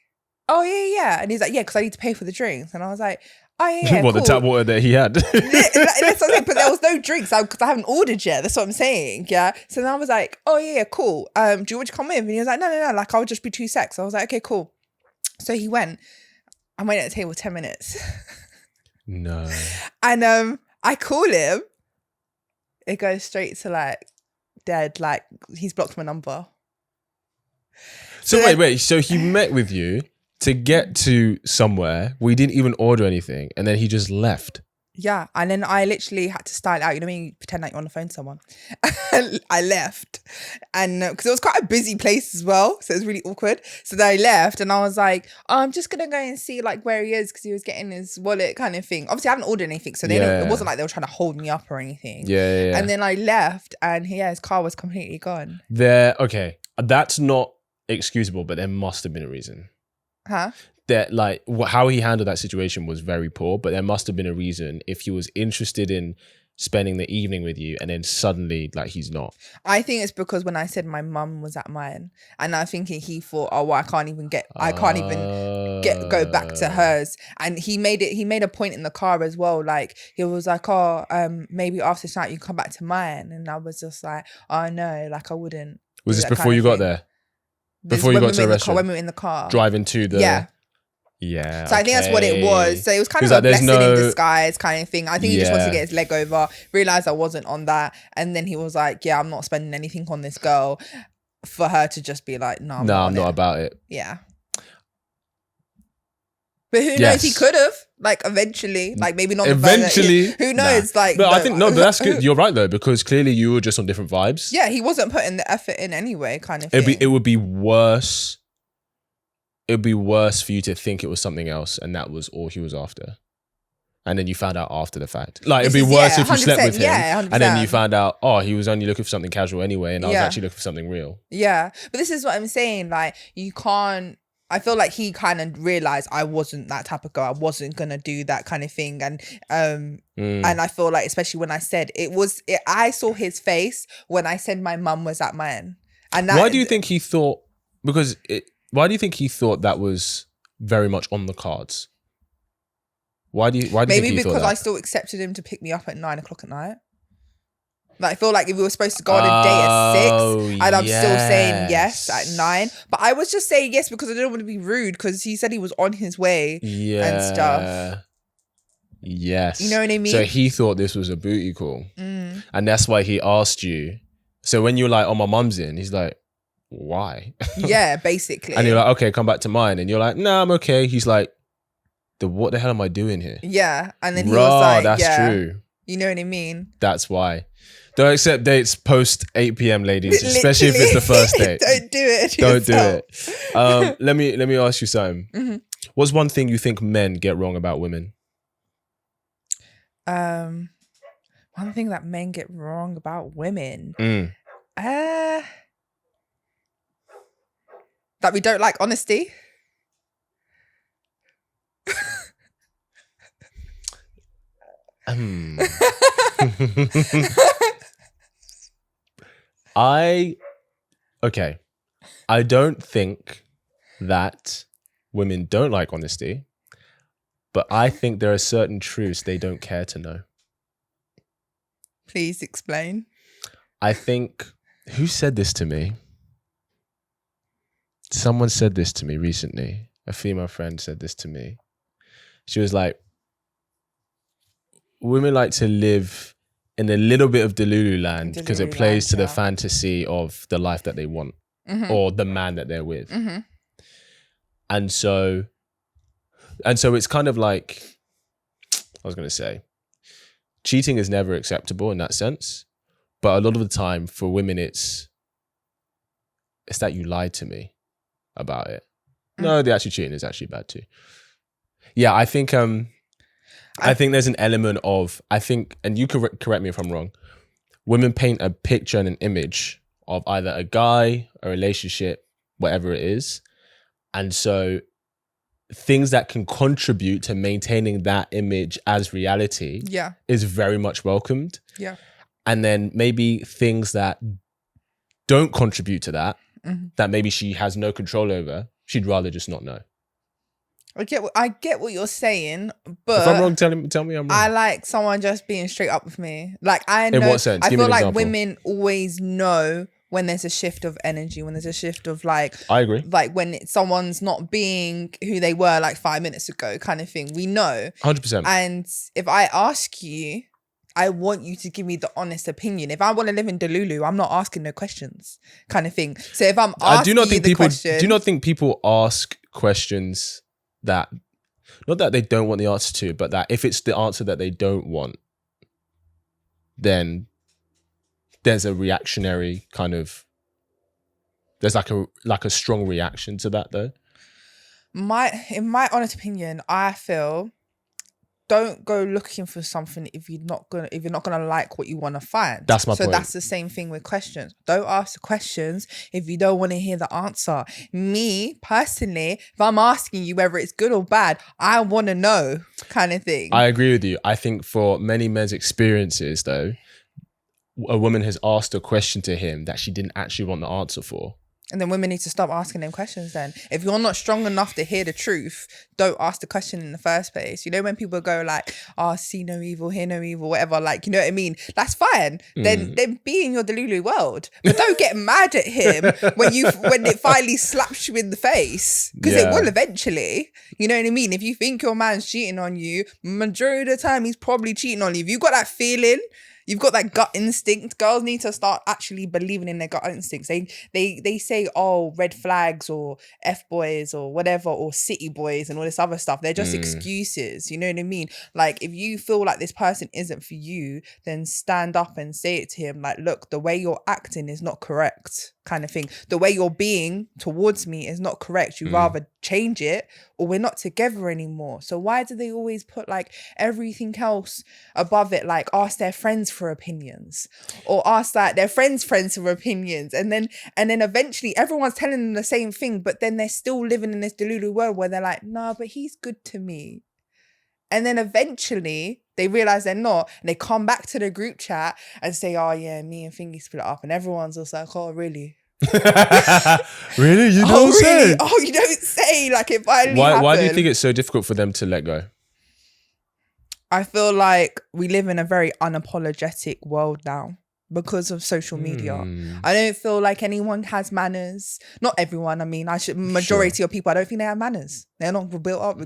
oh, yeah. And he's like, yeah, because I need to pay for the drinks. And I was like, oh yeah, well, cool. the tap water that he had. That's what I'm saying, but there was no drinks because I haven't ordered yet. That's what I'm saying. Yeah. So then I was like, oh yeah, cool. Do you want to come with? And he was like, no. Like I'll just be 2 secs. I was like, okay, cool. So he went. I waited at the table 10 minutes. No. And I call him. It goes straight to like dead. Like he's blocked my number. So wait. So he met with you to get to somewhere. We didn't even order anything. And then he just left. Yeah. And then I literally had to style it out. You know when you pretend like you're on the phone to someone? I left. And because it was quite a busy place as well. So it was really awkward. So then I left and I was like, oh, I'm just going to go and see like where he is because he was getting his wallet kind of thing. Obviously I haven't ordered anything. So it wasn't like they were trying to hold me up or anything. Yeah. And then I left and his car was completely gone. Okay. That's not excusable, but there must have been a reason. Huh? that like how he handled that situation was very poor, but there must have been a reason if he was interested in spending the evening with you and then suddenly like he's not. I think it's because when I said my mum was at mine, and I'm thinking he thought, oh, well, I can't even go back to hers. And he made a point in the car as well. Like he was like, oh, maybe after tonight you come back to mine. And I was just like, oh no, like I wouldn't. Was this before you got there? Before you got to the restaurant? When we were in the car. Driving to the... Yeah. So I think that's what it was. So it was kind of a blessing in disguise kind of thing. I think he just wanted to get his leg over, realized I wasn't on that. And then he was like, yeah, I'm not spending anything on this girl, for her to just be like, no, I'm not about it. Yeah. But who knows? He could have, like, eventually, like maybe not. Eventually, who knows? Like, but I think but that's good. You're right though, because clearly you were just on different vibes. Yeah, he wasn't putting the effort in anyway, kind of thing. It would be worse. It would be worse for you to think it was something else, and that was all he was after. And then you found out after the fact. Like, it'd be worse if you slept with him, and then you found out, oh, he was only looking for something casual anyway, and I was actually looking for something real. Yeah, but this is what I'm saying. Like, you can't. I feel like he kind of realized I wasn't that type of girl. I wasn't gonna do that kind of thing, and I feel like, especially when I said I saw his face when I said my mum was at mine. And that, why do you think he thought? Why do you think he thought that was very much on the cards? Why do you think he maybe thought because that? I still accepted him to pick me up at 9 o'clock at night. Like, I feel like if we were supposed to go on a date at 6, and I'm still saying yes at 9, but I was just saying yes because I didn't want to be rude, because he said he was on his way and stuff. Yes, you know what I mean. So he thought this was a booty call, and that's why he asked you. So when you were like, "Oh, my mum's in," he's like, "Why?" Yeah, basically. And you're like, "Okay, come back to mine," and you're like, "Nah, I'm okay." He's like, what the hell am I doing here? Yeah, and then he was like, that's true. You know what I mean? That's why. Don't accept dates post 8 p.m, ladies, especially if it's the first date. Don't do it. Don't do it. Let me ask you something. Mm-hmm. What's one thing you think men get wrong about women? One thing that men get wrong about women. That we don't like honesty. I don't think that women don't like honesty, but I think there are certain truths they don't care to know. Please explain. I think, who said this to me? Someone said this to me recently. A female friend said this to me. She was like, women like to live in a little bit of Delulu land because it plays to the fantasy of the life that they want, or the man that they're with. And so it's kind of like, I was going to say, cheating is never acceptable in that sense. But a lot of the time for women, it's that you lied to me about it. No, the actually cheating is actually bad too. Yeah, I think there's an element of, and you could correct me if I'm wrong, women paint a picture and an image of either a guy, a relationship, whatever it is. And so things that can contribute to maintaining that image as reality is very much welcomed. Yeah. And then maybe things that don't contribute to that, that maybe she has no control over, she'd rather just not know. I get what you're saying, but if I'm wrong, tell me I'm wrong. I like someone just being straight up with me. Like, I know. In what sense? I feel like women always know when there's a shift of energy, when there's a shift of like. I agree. Like when someone's not being who they were like 5 minutes ago, kind of thing. We know. 100%. And if I ask you, I want you to give me the honest opinion. If I want to live in Delulu, I'm not asking no questions, kind of thing. So if I'm asking do you not think people ask questions that, not that they don't want the answer to, but that if it's the answer that they don't want, then there's a reactionary kind of, there's like a strong reaction to that though? In my honest opinion, I feel don't go looking for something if you're not gonna like what you want to find. That's my so point. that's the same thing with questions. Don't ask the questions if you don't want to hear the answer. Me personally, if I'm asking you whether it's good or bad, I want to know, kind of thing. I agree with you. I think for many men's experiences, though, a woman has asked a question to him that she didn't actually want the answer for. And then women need to stop asking them questions then. If you're not strong enough to hear the truth, don't ask the question in the first place. You know, when people go like, oh, see no evil, hear no evil, whatever, like, you know what I mean? That's fine. Then be in your delulu world. But don't get mad at him when it finally slaps you in the face. Because it will eventually. You know what I mean? If you think your man's cheating on you, majority of the time he's probably cheating on you. If you've got that feeling, you've got that gut instinct. Girls need to start actually believing in their gut instincts. They say, oh, red flags or F-boys or whatever, or city boys and all this other stuff. They're just excuses. You know what I mean? Like, if you feel like this person isn't for you, then stand up and say it to him. Like, look, the way you're acting is not correct, kind of thing. The way you're being towards me is not correct. You rather change it or we're not together anymore. So why do they always put like everything else above it? Like, ask their friends for opinions, or ask like their friends for opinions, and then eventually everyone's telling them the same thing, but then they're still living in this delulu world where they're like, nah, but he's good to me. And then eventually they realize they're not, and they come back to the group chat and say, oh yeah, me and Thingy split up, and everyone's also like, oh really? Really? You don't say? Oh, you don't say. Like, it finally Why do you happened. think it's so difficult for them to let go? I feel like we live in a very unapologetic world now because of social media. I don't feel like anyone has manners. Not everyone. I mean, majority of people, I don't think they have manners. They're not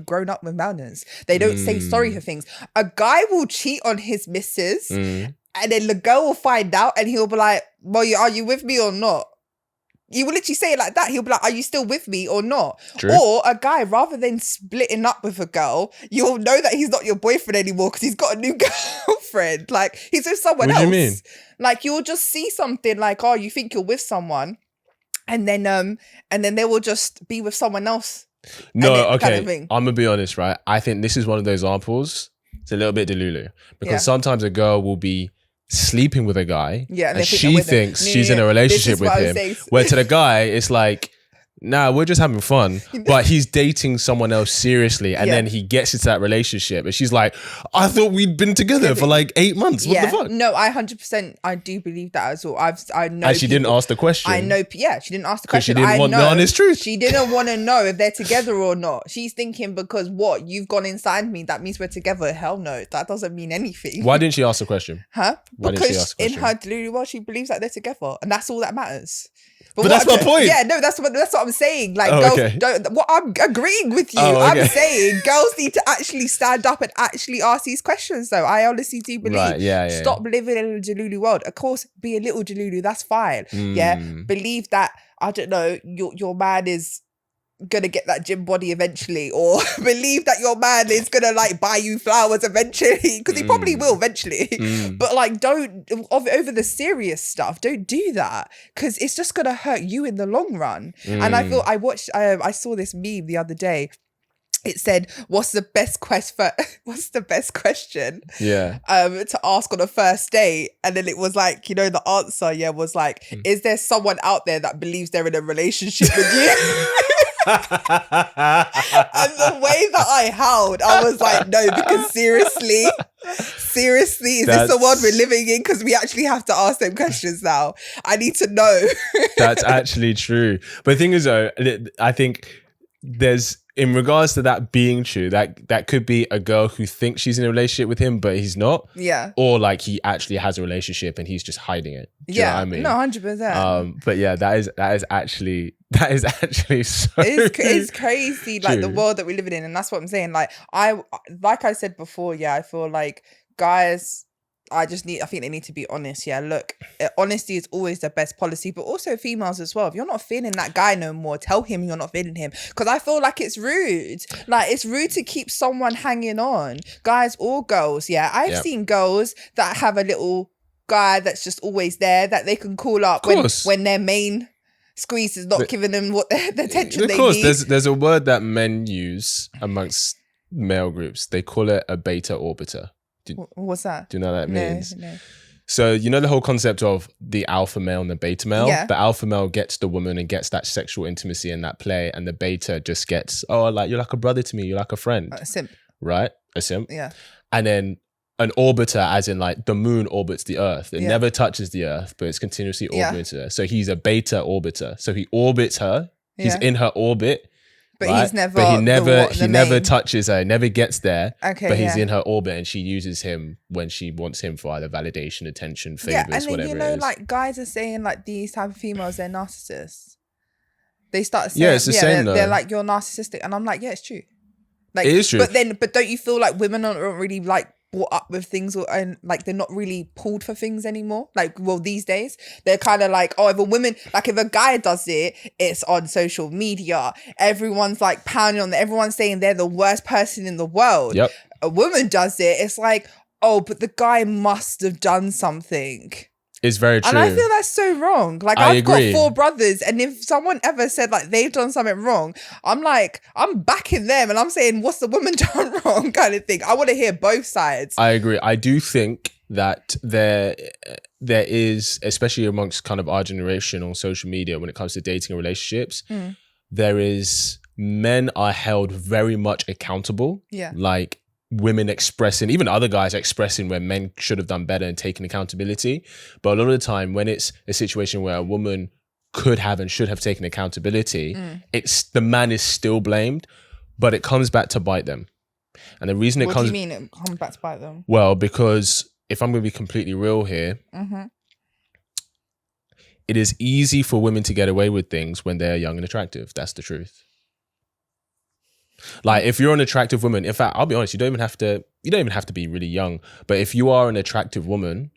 grown up with manners. They don't say sorry for things. A guy will cheat on his missus, and then the girl will find out, and he'll be like, well, are you with me or not? You will literally say it like that. He'll be like, are you still with me or not? True. Or a guy, rather than splitting up with a girl, you'll know that he's not your boyfriend anymore because he's got a new girlfriend. Like, he's with someone else. What do you mean? Like, you'll just see something like, oh, you think you're with someone, and then they will just be with someone else. No, okay. Kind of thing. I'm gonna be honest, right? I think this is one of those examples. It's a little bit delulu because sometimes a girl will be sleeping with a guy, and she thinks she's in a relationship with him. Where to the guy, it's like, nah, we're just having fun. But he's dating someone else seriously, and then he gets into that relationship, and she's like, I thought we'd been together for like 8 months. What the fuck? No, I 100%, I do believe that as well. I know. And she didn't ask the question. I know. Yeah, she didn't ask the question. She didn't want the honest truth. She didn't want to know if they're together or not. She's thinking, because what, you've gone inside me, that means we're together. Hell no, that doesn't mean anything. Why didn't she ask the question? Huh? Why didn't she ask the in question? her delulu world, she believes that they're together, and that's all that matters. But that's my point. Yeah, no, that's what I'm saying. Like, girls don't. What I'm agreeing with you. I'm saying girls need to actually stand up and actually ask these questions. Though I honestly do believe. Stop living in a delulu world. Of course, be a little delulu. That's fine. Yeah, believe that. I don't know. Your man is gonna get that gym body eventually, or believe that your man is gonna like buy you flowers eventually, because he probably will eventually. But like, don't over the serious stuff. Don't do that, because it's just gonna hurt you in the long run. And I feel I saw this meme the other day. It said, what's the best question to ask on a first date? And then it was like, you know, the answer was like, is there someone out there that believes they're in a relationship with you? And the way that I howled, I was like, no, because seriously, is this the world we're living in? Because we actually have to ask them questions now. I need to know. That's actually true. But the thing is, though, I think there's, in regards to that being true, that could be a girl who thinks she's in a relationship with him, but he's not. Yeah. Or like he actually has a relationship and he's just hiding it. Do you know what I mean? No, 100%. But yeah, that is actually so. It's crazy, like the world that we're living in, and that's what I'm saying. Like I said before, I feel like guys, I think they need to be honest. Yeah, look, honesty is always the best policy, but also females as well. If you're not feeling that guy no more, tell him you're not feeling him. Because I feel like it's rude. Like, it's rude to keep someone hanging on, guys or girls. Yeah, I've seen girls that have a little guy that's just always there that they can call up when their main squeeze is not giving them what the attention they need. Of course, there's a word that men use amongst male groups, they call it a beta orbiter. What's that? Do you know what that means? No. So you know the whole concept of the alpha male and the beta male? Yeah. The alpha male gets the woman and gets that sexual intimacy in that play, and the beta just gets, oh, like, you're like a brother to me, you're like a friend. A simp. Right? A simp. Yeah. And then an orbiter, as in like the moon orbits the earth. It never touches the earth, but it's continuously orbiting her. So he's a beta orbiter. So he orbits her. He's in her orbit. But right? he's never. But he never main. touches her. Never gets there. Okay. But he's in her orbit, and she uses him when she wants him for either validation, attention, favors, Yeah, and then whatever you know, it is. like guys are saying like these type of females, they're narcissists. They start saying, it's the same though. They're like, you're narcissistic, and I'm like, yeah, it's true. Like, it is true. But don't you feel like women aren't really like brought up with things, and like they're not really pulled for things anymore? Like, well, these days they're kind of like, oh, if a guy does it, it's on social media. Everyone's like pounding on them. Everyone's saying they're the worst person in the world. Yep. A woman does it, it's like, oh, but the guy must have done something. It's very true. And I feel that's so wrong. Like, I've got 4 brothers, and if someone ever said like they've done something wrong, I'm like, I'm backing them, and I'm saying, what's the woman done wrong, kind of thing. I want to hear both sides. I agree. I do think that there is, especially amongst kind of our generation on social media, when it comes to dating and relationships, there is, men are held very much accountable. Yeah. Like, women expressing, even other guys expressing where men should have done better and taken accountability. But a lot of the time when it's a situation where a woman could have and should have taken accountability, it's the man is still blamed, but it comes back to bite them. And the reason What do you mean it comes back to bite them? Well, because if I'm going to be completely real here, it is easy for women to get away with things when they're young and attractive. That's the truth. Like, if you're an attractive woman, in fact, I'll be honest, you don't even have to be really young, but if you are an attractive woman,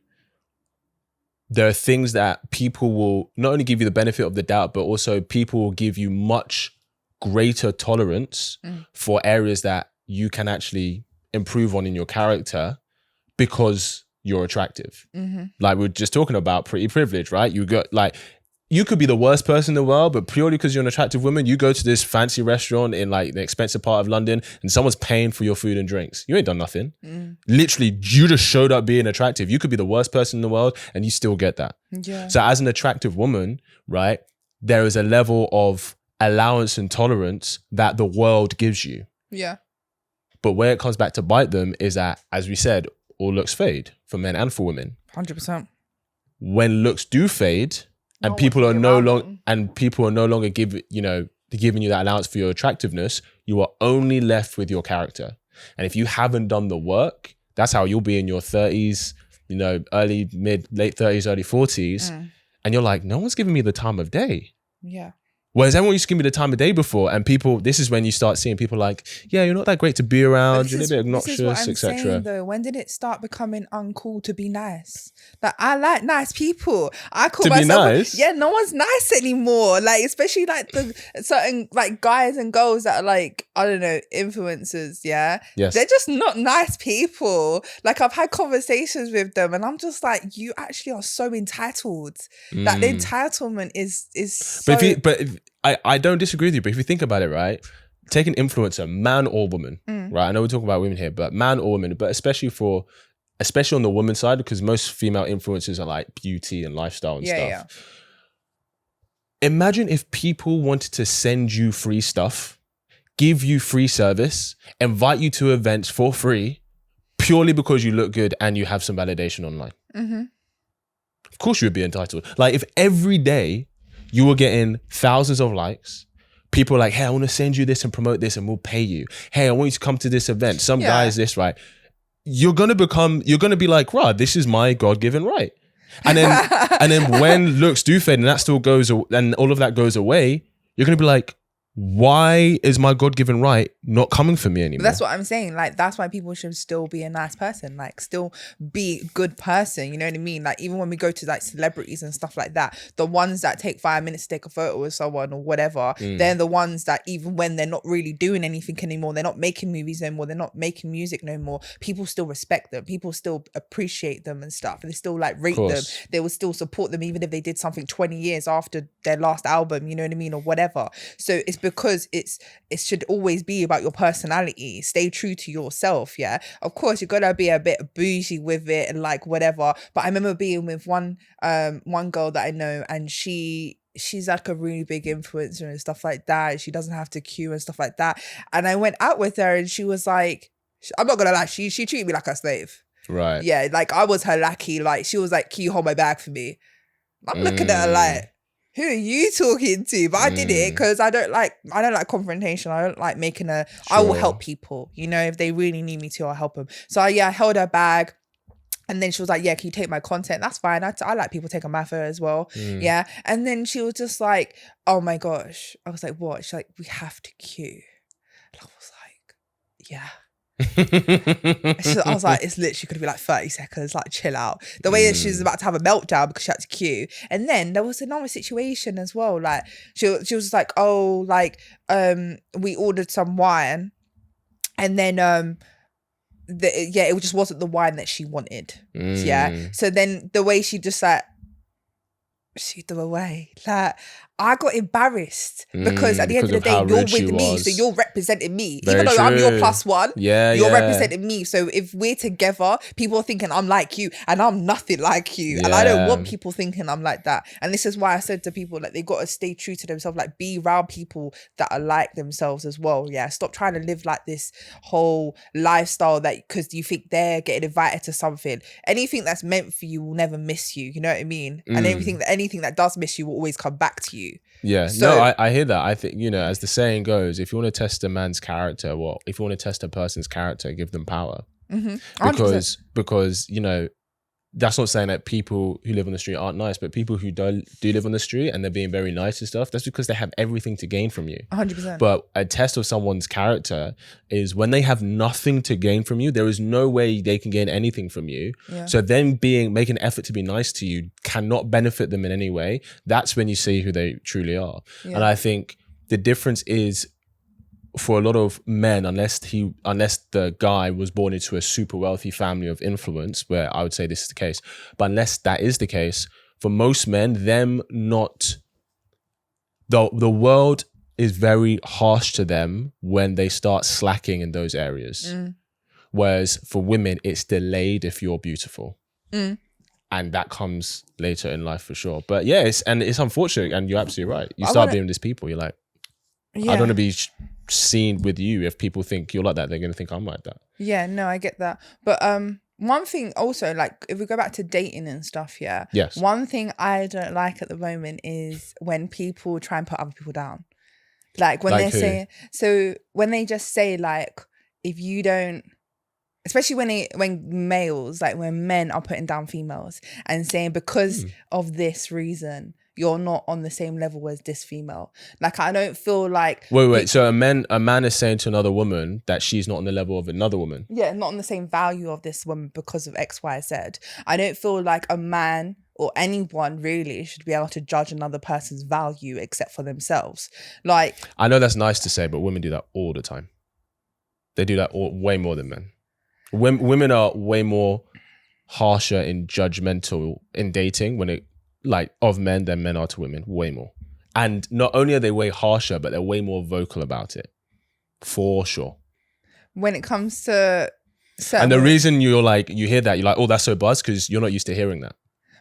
there are things that people will not only give you the benefit of the doubt, but also people will give you much greater tolerance for areas that you can actually improve on in your character because you're attractive. Like, we're just talking about pretty privilege, right? You could be the worst person in the world, but purely because you're an attractive woman, you go to this fancy restaurant in like the expensive part of London and someone's paying for your food and drinks. You ain't done nothing. Literally, you just showed up being attractive. You could be the worst person in the world and you still get that. Yeah. So as an attractive woman, right, there is a level of allowance and tolerance that the world gives you. Yeah. But where it comes back to bite them is that, as we said, all looks fade for men and for women. 100%. When looks do fade, and people are no longer giving you that allowance for your attractiveness, you are only left with your character. And if you haven't done the work, that's how you'll be in your 30s, late 30s, early 40s. And you're like, no one's giving me the time of day. Yeah. Whereas everyone used to give me the time of day before, and this is when you start seeing people like, yeah, you're not that great to be around, you're a bit obnoxious, etc. Though, when did it start becoming uncool to be nice? Like, I like nice people. I call myself nice. Yeah, no one's nice anymore. Like, especially like the certain like guys and girls that are like, I don't know, influencers. Yeah, yes, they're just not nice people. Like, I've had conversations with them, and I'm just like, you actually are so entitled. That the entitlement is so. I don't disagree with you, but if you think about it, right, take an influencer, man or woman, right? I know we're talking about women here, but man or woman, but especially on the woman's side, because most female influencers are like beauty and lifestyle and stuff. Yeah. Imagine if people wanted to send you free stuff, give you free service, invite you to events for free, purely because you look good and you have some validation online. Of course you would be entitled. Like, if every day you were getting thousands of likes, people are like, hey, I want to send you this and promote this and we'll pay you. Hey, I want you to come to this event. Some guy is this, right? You're going to be like, right, this is my God-given right. And then when looks do fade and that still goes, and all of that goes away, you're going to be like, why is my God-given right not coming for me anymore? But that's what I'm saying. Like, that's why people should still be a nice person. Like, still be a good person. You know what I mean? Like, even when we go to like celebrities and stuff like that, the ones that take 5 minutes to take a photo with someone or whatever, they're the ones that even when they're not really doing anything anymore, they're not making movies anymore, they're not making music no more, people still respect them. People still appreciate them and stuff. And they still like rate them. They will still support them even if they did something 20 years after their last album, you know what I mean? Or whatever. So it's because it should always be about your personality. Stay true to yourself. Yeah, of course you're gonna be a bit bougie with it and like whatever. But I remember being with one girl that I know, and she's like a really big influencer and stuff like that. She doesn't have to queue and stuff like that. And I went out with her, and she was like, I'm not gonna lie, she treated me like a slave. Right. Yeah, like I was her lackey. Like she was like, can you hold my bag for me? I'm looking at her like, who are you talking to? But I did it because I don't like confrontation. I don't like making I will help people. You know, if they really need me to, I'll help them. So I held her bag. And then she was like, yeah, can you take my content? That's fine. I like people taking my photo as well. Yeah. And then she was just like, oh my gosh. I was like, what? She's like, we have to queue. And I was like, yeah. I was like, it's literally going to be like 30 seconds, like chill out. The way that she was about to have a meltdown because she had to queue. And then there was another situation as well. Like she was just like, oh, like we ordered some wine, and then it just wasn't the wine that she wanted. Yeah. So then the way she just like she threw away. Like I got embarrassed because at the end of the day, you're with me, so you're representing me. Even though I'm your plus one, you're representing me. So if we're together, people are thinking I'm like you, and I'm nothing like you, and I don't want people thinking I'm like that. And this is why I said to people, like, they got to stay true to themselves, like be around people that are like themselves as well. Yeah, stop trying to live like this whole lifestyle that because you think they're getting invited to something. Anything that's meant for you will never miss you. You know what I mean? And anything that does miss you will always come back to you. Yeah, so, no, I hear that. I think, you know, as the saying goes, if you want to test a man's character, well, if you want to test a person's character, give them power. Because, you know, that's not saying that people who live on the street aren't nice, but people who do live on the street and they're being very nice and stuff, that's because they have everything to gain from you. 100%. But a test of someone's character is when they have nothing to gain from you, there is no way they can gain anything from you. Yeah. So them making an effort to be nice to you cannot benefit them in any way. That's when you see who they truly are. Yeah. And I think the difference is, for a lot of men, unless the guy was born into a super wealthy family of influence, where I would say this is the case, but unless that is the case, for most men, the world is very harsh to them when they start slacking in those areas. Whereas for women, it's delayed if you're beautiful. And that comes later in life for sure. But yeah, it's unfortunate, and you're absolutely right. You start being with these people, you're like, I don't want to be seen with you. If people think you're like that, they're going to think I'm like that. Yeah, no, I get that. But one thing also, like if we go back to dating and stuff, yes, one thing I don't like at the moment is when people try and put other people down. Like when when they just say like, if you don't, especially when men are putting down females and saying because of this reason you're not on the same level as this female. Like I don't feel like wait. So a man is saying to another woman that she's not on the level of another woman. Yeah, not on the same value of this woman because of X, Y, Z. I don't feel like a man or anyone really should be able to judge another person's value except for themselves. Like I know that's nice to say, but women do that all the time. They do that way more than men. Women are way more harsher and judgmental in dating of men than men are to women, way more. And not only are they way harsher, but they're way more vocal about it, for sure. When it comes to and the reason you hear that, you're like, oh, that's so buzzed, because you're not used to hearing that.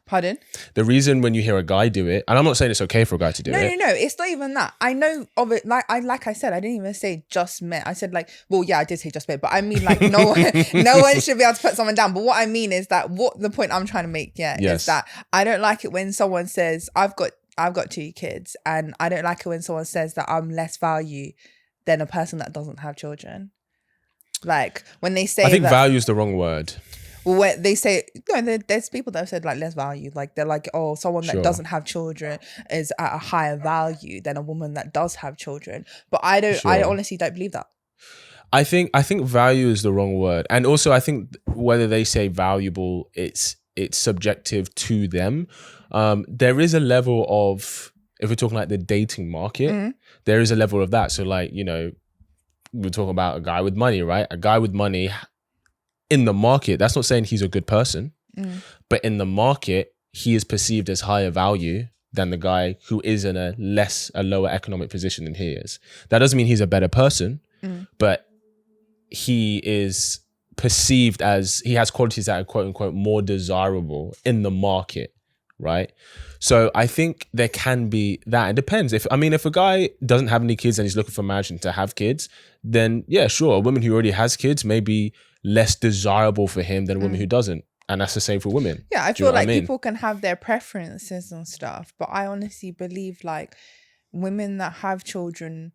Pardon? The reason when you hear a guy do it, and I'm not saying it's okay for a guy to do it. No, it's not even that. I know of it. Like I said, I didn't even say just men. I said I did say just men, but I mean no one should be able to put someone down. But what I mean is that the point I'm trying to make, is that I don't like it when someone says I've got 2 kids, and I don't like it when someone says that I'm less value than a person that doesn't have children. Like when they say, I think value is the wrong word. Well, when they say, no, there's people that have said like less value. Like they're like, oh, someone that doesn't have children is at a higher value than a woman that does have children. But I honestly don't believe that. I think value is the wrong word. And also I think whether they say valuable, it's subjective to them. There is a level of, if we're talking like the dating market, there is a level of that. So like, you know, we're talking about a guy with money, right? A guy with money in the market, that's not saying he's a good person, but in the market, he is perceived as higher value than the guy who is in a lower economic position than he is. That doesn't mean he's a better person, but he is perceived as, he has qualities that are quote unquote more desirable in the market, right? So I think there can be that. It depends. If a guy doesn't have any kids and he's looking for marriage and to have kids, then yeah, sure, a woman who already has kids may be less desirable for him than a woman who doesn't. And that's the same for women. Yeah, I feel like people can have their preferences and stuff, but I honestly believe like women that have children,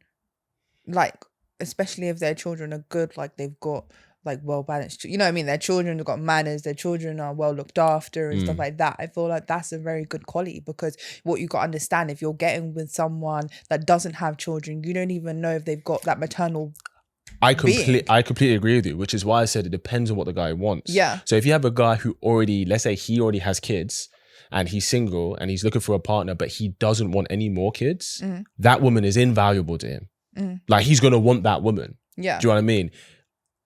like especially if their children are good, like they've got like well balanced, you know what I mean? Their children have got manners, their children are well looked after and stuff like that. I feel like that's a very good quality, because what you got to understand, if you're getting with someone that doesn't have children, you don't even know if they've got that maternal I completely agree with you, which is why I said it depends on what the guy wants. Yeah. So if you have a guy who already, let's say he already has kids and he's single and he's looking for a partner, but he doesn't want any more kids, that woman is invaluable to him. Like he's going to want that woman. Yeah. Do you know what I mean?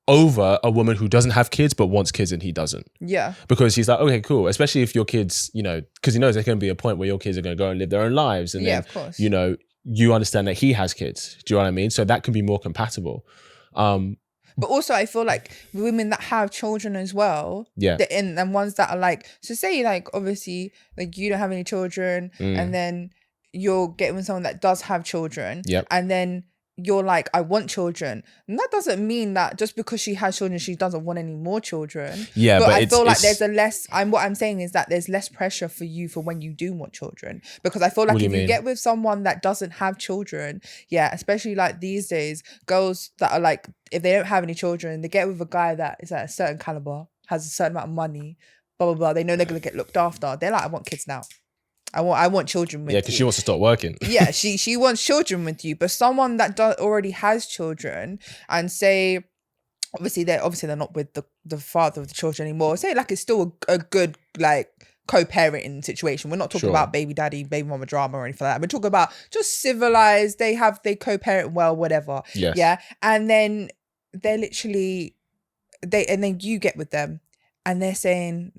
Over a woman who doesn't have kids but wants kids and he doesn't. Yeah. Because he's like, okay, cool. Especially if your kids, you know, because he knows there's going to be a point where your kids are going to go and live their own lives. And then, of course. you know, you understand that he has kids. Do you know what I mean? So that can be more compatible. But also I feel like women that have children as well, and ones that are like, so say like obviously like you don't have any children and then you're getting with someone that does have children, and then you're like, I want children, and that doesn't mean that just because she has children she doesn't want any more children. But I feel like there's a less, what I'm saying is that there's less pressure for you for when you do want children, because I feel like if you get with someone that doesn't have children, especially like these days, girls that are like, if they don't have any children, they get with a guy that is at a certain caliber, has a certain amount of money, blah blah blah, they know they're gonna get looked after, they're like, I want kids now. I want children with you. Yeah, because she wants to start working. Yeah, she wants children with you. But someone that already has children, and say, obviously they're not with the father of the children anymore. Say like it's still a good like co-parenting situation. We're not talking about baby daddy, baby mama drama or anything like that. We're talking about just civilized. They co-parent well, whatever. Yes. Yeah, and then they're literally and then you get with them, and they're saying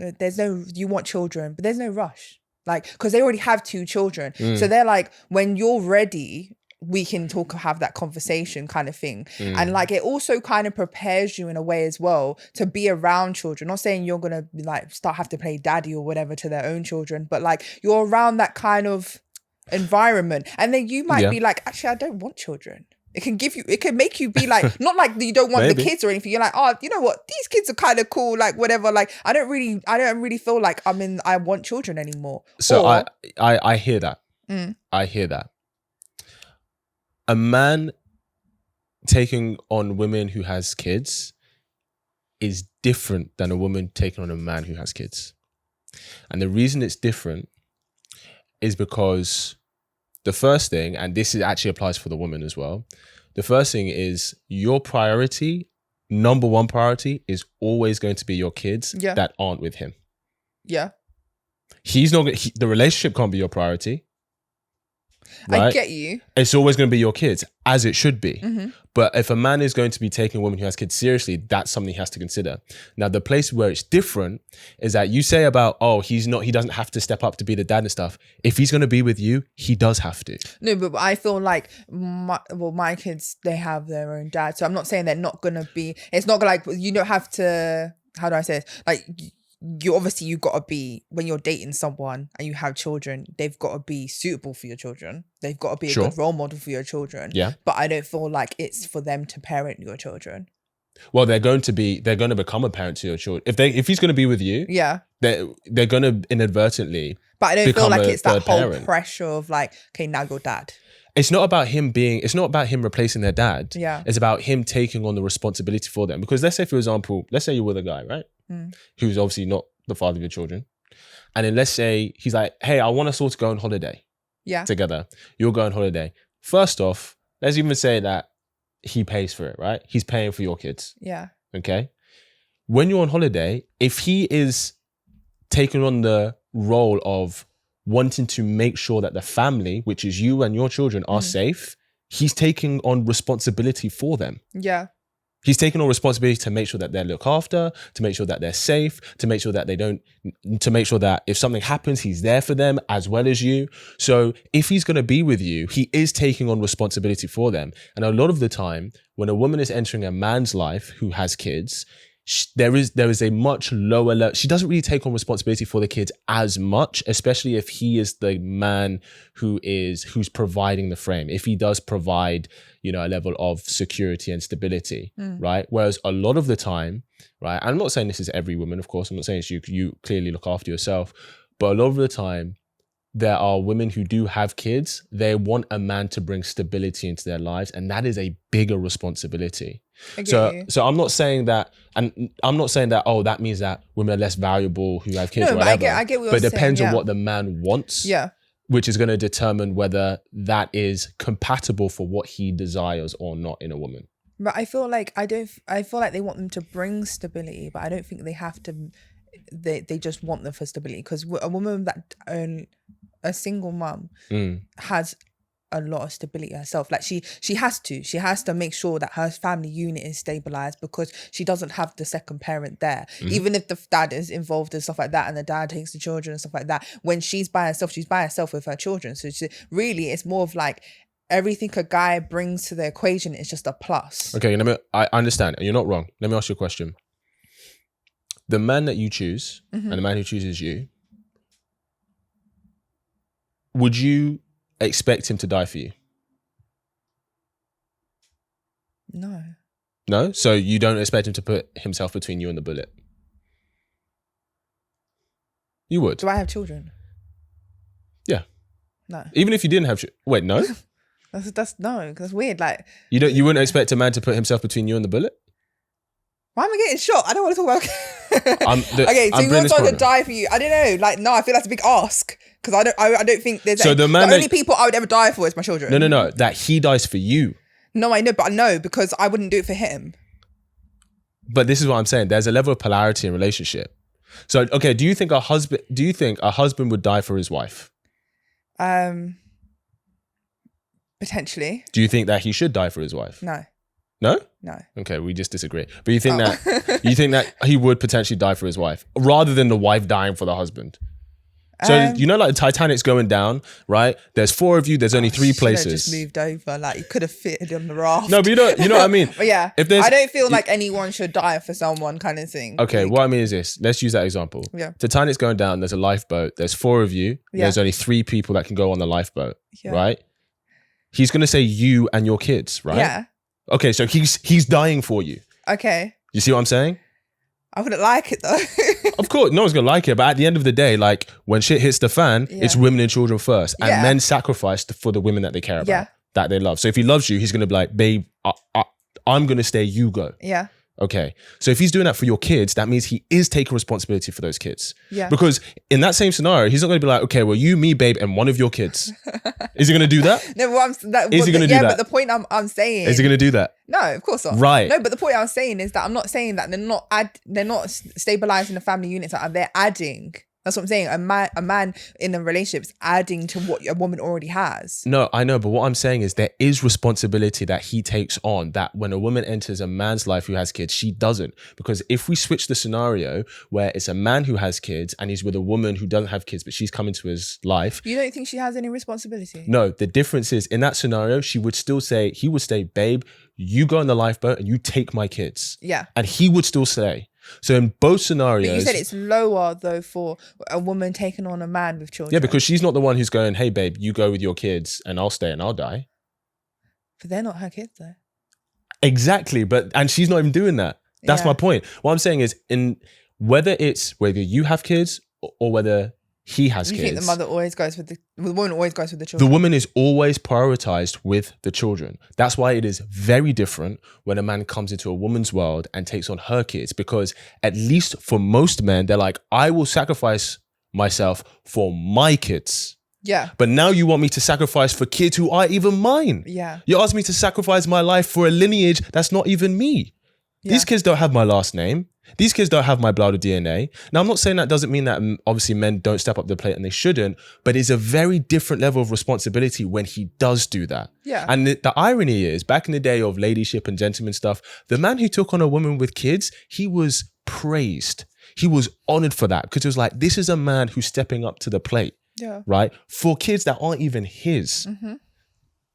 you want children, but there's no rush. Like, because they already have 2 children. So they're like, when you're ready, we can have that conversation kind of thing. And like, it also kind of prepares you in a way as well to be around children. Not saying you're going to like have to play daddy or whatever to their own children, but like you're around that kind of environment. And then you might be like, actually, I don't want children. It can make you be like, not like you don't want the kids or anything. You're like, oh, you know what? These kids are kind of cool, like whatever. Like, I don't really feel like I want children anymore. So I hear that. I hear that. A man taking on women who has kids is different than a woman taking on a man who has kids. And the reason it's different is because the first thing, and this actually applies for the woman as well, the first thing is your priority, number one priority, is always going to be your kids that aren't with him. Yeah. The relationship can't be your priority. Right? I get you. It's always going to be your kids, as it should be. But if a man is going to be taking a woman who has kids seriously, that's something he has to consider. Now, the place where it's different is that you say about, he doesn't have to step up to be the dad and stuff. If he's going to be with you, he does have to. No, but I feel like my kids, they have their own dad. So I'm not saying they're not going to be, it's not like, you don't have to, how do I say it? Like, you got to be, when you're dating someone and you have children, they've got to be suitable for your children. They've got to be a good role model for your children. Yeah. But I don't feel like it's for them to parent your children. Well, they're going to become a parent to your children. If he's going to be with you, they're going to inadvertently. But I don't feel like it's that whole pressure of like, okay, now you're dad. It's not about him replacing their dad. Yeah. It's about him taking on the responsibility for them. Because let's say, for example, you're with a guy, right? Who's obviously not the father of your children. And then let's say he's like, hey, I want us all to go on holiday together. You'll go on holiday. First off, let's even say that he pays for it, right? He's paying for your kids. Yeah. Okay. When you're on holiday, if he is taking on the role of wanting to make sure that the family, which is you and your children, are safe, he's taking on responsibility for them. Yeah. He's taking on responsibility to make sure that they're looked after, to make sure that they're safe, to make sure that to make sure that if something happens, he's there for them as well as you. So if he's going to be with you, he is taking on responsibility for them. And a lot of the time, when a woman is entering a man's life who has kids, there is a much lower level. She doesn't really take on responsibility for the kids as much, especially if he is the man who's providing the frame. If he does provide, a level of security and stability, right? Whereas a lot of the time, right? I'm not saying this is every woman, of course. I'm not saying it's you clearly look after yourself, but a lot of the time, there are women who do have kids. They want a man to bring stability into their lives, and that is a bigger responsibility. So I'm not saying that, and I'm not saying that, that means that women are less valuable who have kids or whatever. I get what you're but it depends saying, on what the man wants. Yeah. Which is going to determine whether that is compatible for what he desires or not in a woman. But I feel like they want them to bring stability, but I don't think they have to. They just want them for stability, because a woman that a single mum has a lot of stability herself. Like she has to make sure that her family unit is stabilized, because she doesn't have the second parent there. Even if the dad is involved and stuff like that, and the dad takes the children and stuff like that, when she's by herself with her children. So it's more of like everything a guy brings to the equation is just a plus. Okay, I understand, and you're not wrong. Let me ask you a question. The man that you choose and the man who chooses you, would you expect him to die for you? No. No? So you don't expect him to put himself between you and the bullet? You would? Do I have children? Yeah. No. Even if you didn't have wait, no? That's weird. Like, you wouldn't expect a man to put himself between you and the bullet? Why am I getting shot? I don't want to talk about. Okay, so you want someone to die for you? I don't know. Like, no, I feel that's a big ask, because I don't think there's. So the only people I would ever die for is my children. No. That he dies for you. No, I know, but I know because I wouldn't do it for him. But this is what I'm saying. There's a level of polarity in relationship. So, okay, do you think a husband would die for his wife? Potentially. Do you think that he should die for his wife? No. No? No. Okay, we just disagree. But you think that he would potentially die for his wife rather than the wife dying for the husband? So like the Titanic's going down, right? There's 4 of you. There's only 3 places. Just moved over. Like, you could have fitted on the raft. No, but you know what I mean. But yeah, I don't feel like anyone should die for someone, kind of thing. Okay, what I mean is this. Let's use that example. Yeah. Titanic's going down. There's a lifeboat. There's 4 of you. Yeah. There's only 3 people that can go on the lifeboat, right? He's gonna say you and your kids, right? Yeah. Okay, so he's dying for you. Okay. You see what I'm saying? I wouldn't like it though. Of course, no one's gonna like it. But at the end of the day, like when shit hits the fan, it's women and children first, and men sacrifice for the women that they care about, that they love. So if he loves you, he's gonna be like, babe, I'm gonna stay. You go. Yeah. Okay. So if he's doing that for your kids, that means he is taking responsibility for those kids. Yeah. Because in that same scenario, he's not going to be like, okay, well, you, me, babe, and one of your kids. Is he going to do that? No, is he going to do that? Yeah, but the point I'm saying... Is he going to do that? No, of course not. Right. No, but the point I'm saying is that I'm not saying that they're not stabilizing the family units. They're adding... That's what I'm saying. A man in a relationship is adding to what a woman already has. No, I know. But what I'm saying is there is responsibility that he takes on, that when a woman enters a man's life who has kids, she doesn't. Because if we switch the scenario where it's a man who has kids and he's with a woman who doesn't have kids, but she's come into his life. You don't think she has any responsibility? No, the difference is in that scenario, he would say, babe, you go on the lifeboat and you take my kids. Yeah. And he would still say. So in both scenarios... But you said it's lower though for a woman taking on a man with children. Yeah, because she's not the one who's going, hey babe, you go with your kids and I'll stay and I'll die. But they're not her kids though. Exactly, and she's not even doing that. That's my point. What I'm saying is whether you have kids or whether he has kids. You think the woman always goes with the children? The woman is always prioritized with the children. That's why it is very different when a man comes into a woman's world and takes on her kids, because at least for most men, they're like, I will sacrifice myself for my kids. Yeah. But now you want me to sacrifice for kids who aren't even mine. Yeah. You asked me to sacrifice my life for a lineage that's not even me. Yeah. These kids don't have my last name. These kids don't have my blood or DNA. Now, I'm not saying that doesn't mean that obviously men don't step up to the plate and they shouldn't, but it's a very different level of responsibility when he does do that. Yeah. And the irony is, back in the day of ladyship and gentleman stuff, the man who took on a woman with kids, he was praised. He was honored for that because it was like, this is a man who's stepping up to the plate, right? For kids that aren't even his. Mm-hmm.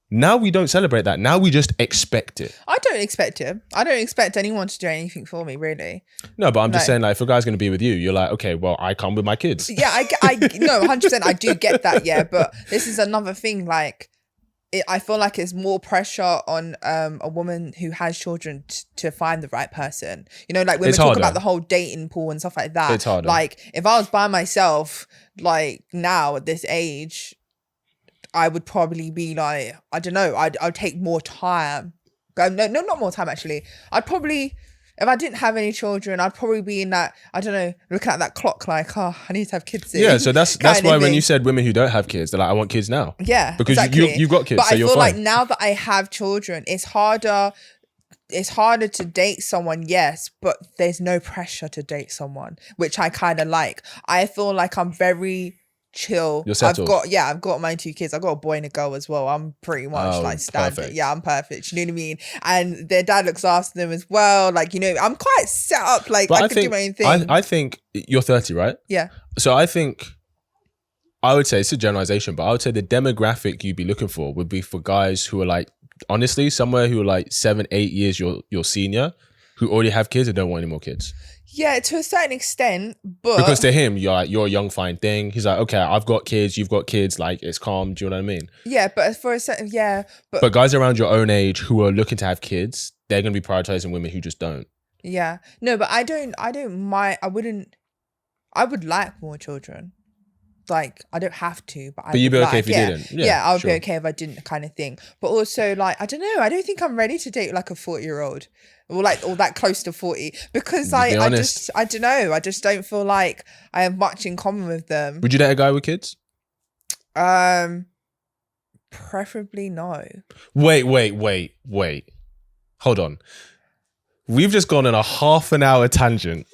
Now we don't celebrate that. Now we just expect it. I don't expect it. I don't expect anyone to do anything for me, really. No, but I'm just saying, like, if a guy's going to be with you, you're like, okay, well, I come with my kids. Yeah, I no, 100%. I do get that, yeah. But this is another thing, like, I feel like it's more pressure on a woman who has children to find the right person. You know, like when we talk about the whole dating pool and stuff like that. It's harder. Like, if I was by myself, like now at this age, I would probably be like, I don't know, I'd take more time. No, not more time actually. I'd probably, if I didn't have any children, I'd probably be in that, I don't know, looking at that clock like, oh, I need to have kids soon. Yeah, so that's why when you said women who don't have kids, they're like, I want kids now. Yeah, because you've got kids, but so you're fine. But I feel like now that I have children, it's harder to date someone, yes, but there's no pressure to date someone, which I kind of like. I feel like I'm very chill. You're settled. I've got my 2 kids. I've got a boy and a girl as well. I'm pretty much like standard. Perfect. Yeah, I'm perfect. You know what I mean? And their dad looks after them as well. Like, you know, I'm quite set up. Like, I could do my own thing. I think you're 30, right? Yeah. So I would say, it's a generalization, but I would say the demographic you'd be looking for would be for guys who are like, honestly, somewhere who are like 7-8 years your senior, who already have kids and don't want any more kids. Yeah, to a certain extent, but because to him, you're a young fine thing. He's like, okay, I've got kids, you've got kids, like it's calm. Do you know what I mean? Yeah, but for a certain, yeah, but guys around your own age who are looking to have kids, they're gonna be prioritizing women who just don't. Yeah, no, but I don't mind. I would like more children. Like, I don't have to, but you'd be okay if you didn't. Yeah, I would be okay if I didn't, kind of thing. But also, like, I don't know. I don't think I'm ready to date like a 40-year-old or that close to 40 because I don't know. I just don't feel like I have much in common with them. Would you date a guy with kids? Preferably no. Wait. Hold on. We've just gone on a half an hour tangent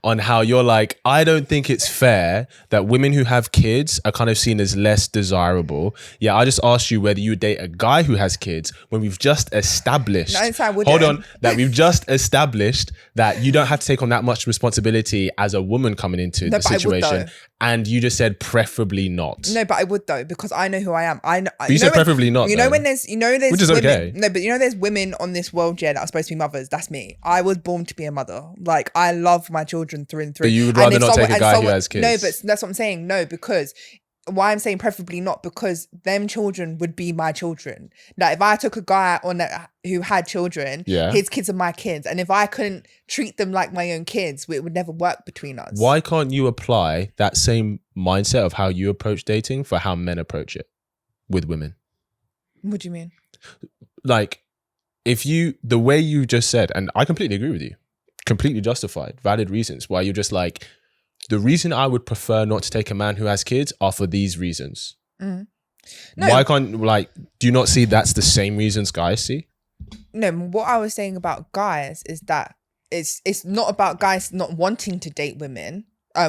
on how you're like, I don't think it's fair that women who have kids are kind of seen as less desirable. Yeah, I just asked you whether you would date a guy who has kids when we've just established, that we've just established that you don't have to take on that much responsibility as a woman coming into the situation. And you just said preferably not. No, but I would though, because I know who I am. But you said preferably not. You know when there's which is women, okay. No, but you know there's women on this world, that are supposed to be mothers. That's me. I was born to be a mother. Like, I love my children through and through. But you would rather not take a guy who has kids. No, but that's what I'm saying. No, because why I'm saying preferably not, because them children would be my children. Like, if I took a guy on who had children, his kids are my kids. And if I couldn't treat them like my own kids, it would never work between us. Why can't you apply that same mindset of how you approach dating for how men approach it with women? What do you mean? Like, the way you just said, and I completely agree with you, completely justified, valid reasons why you're just like, the reason I would prefer not to take a man who has kids are for these reasons. Mm. No. Why can't, do you not see that's the same reasons guys see? No, what I was saying about guys is that it's not about guys not wanting to date women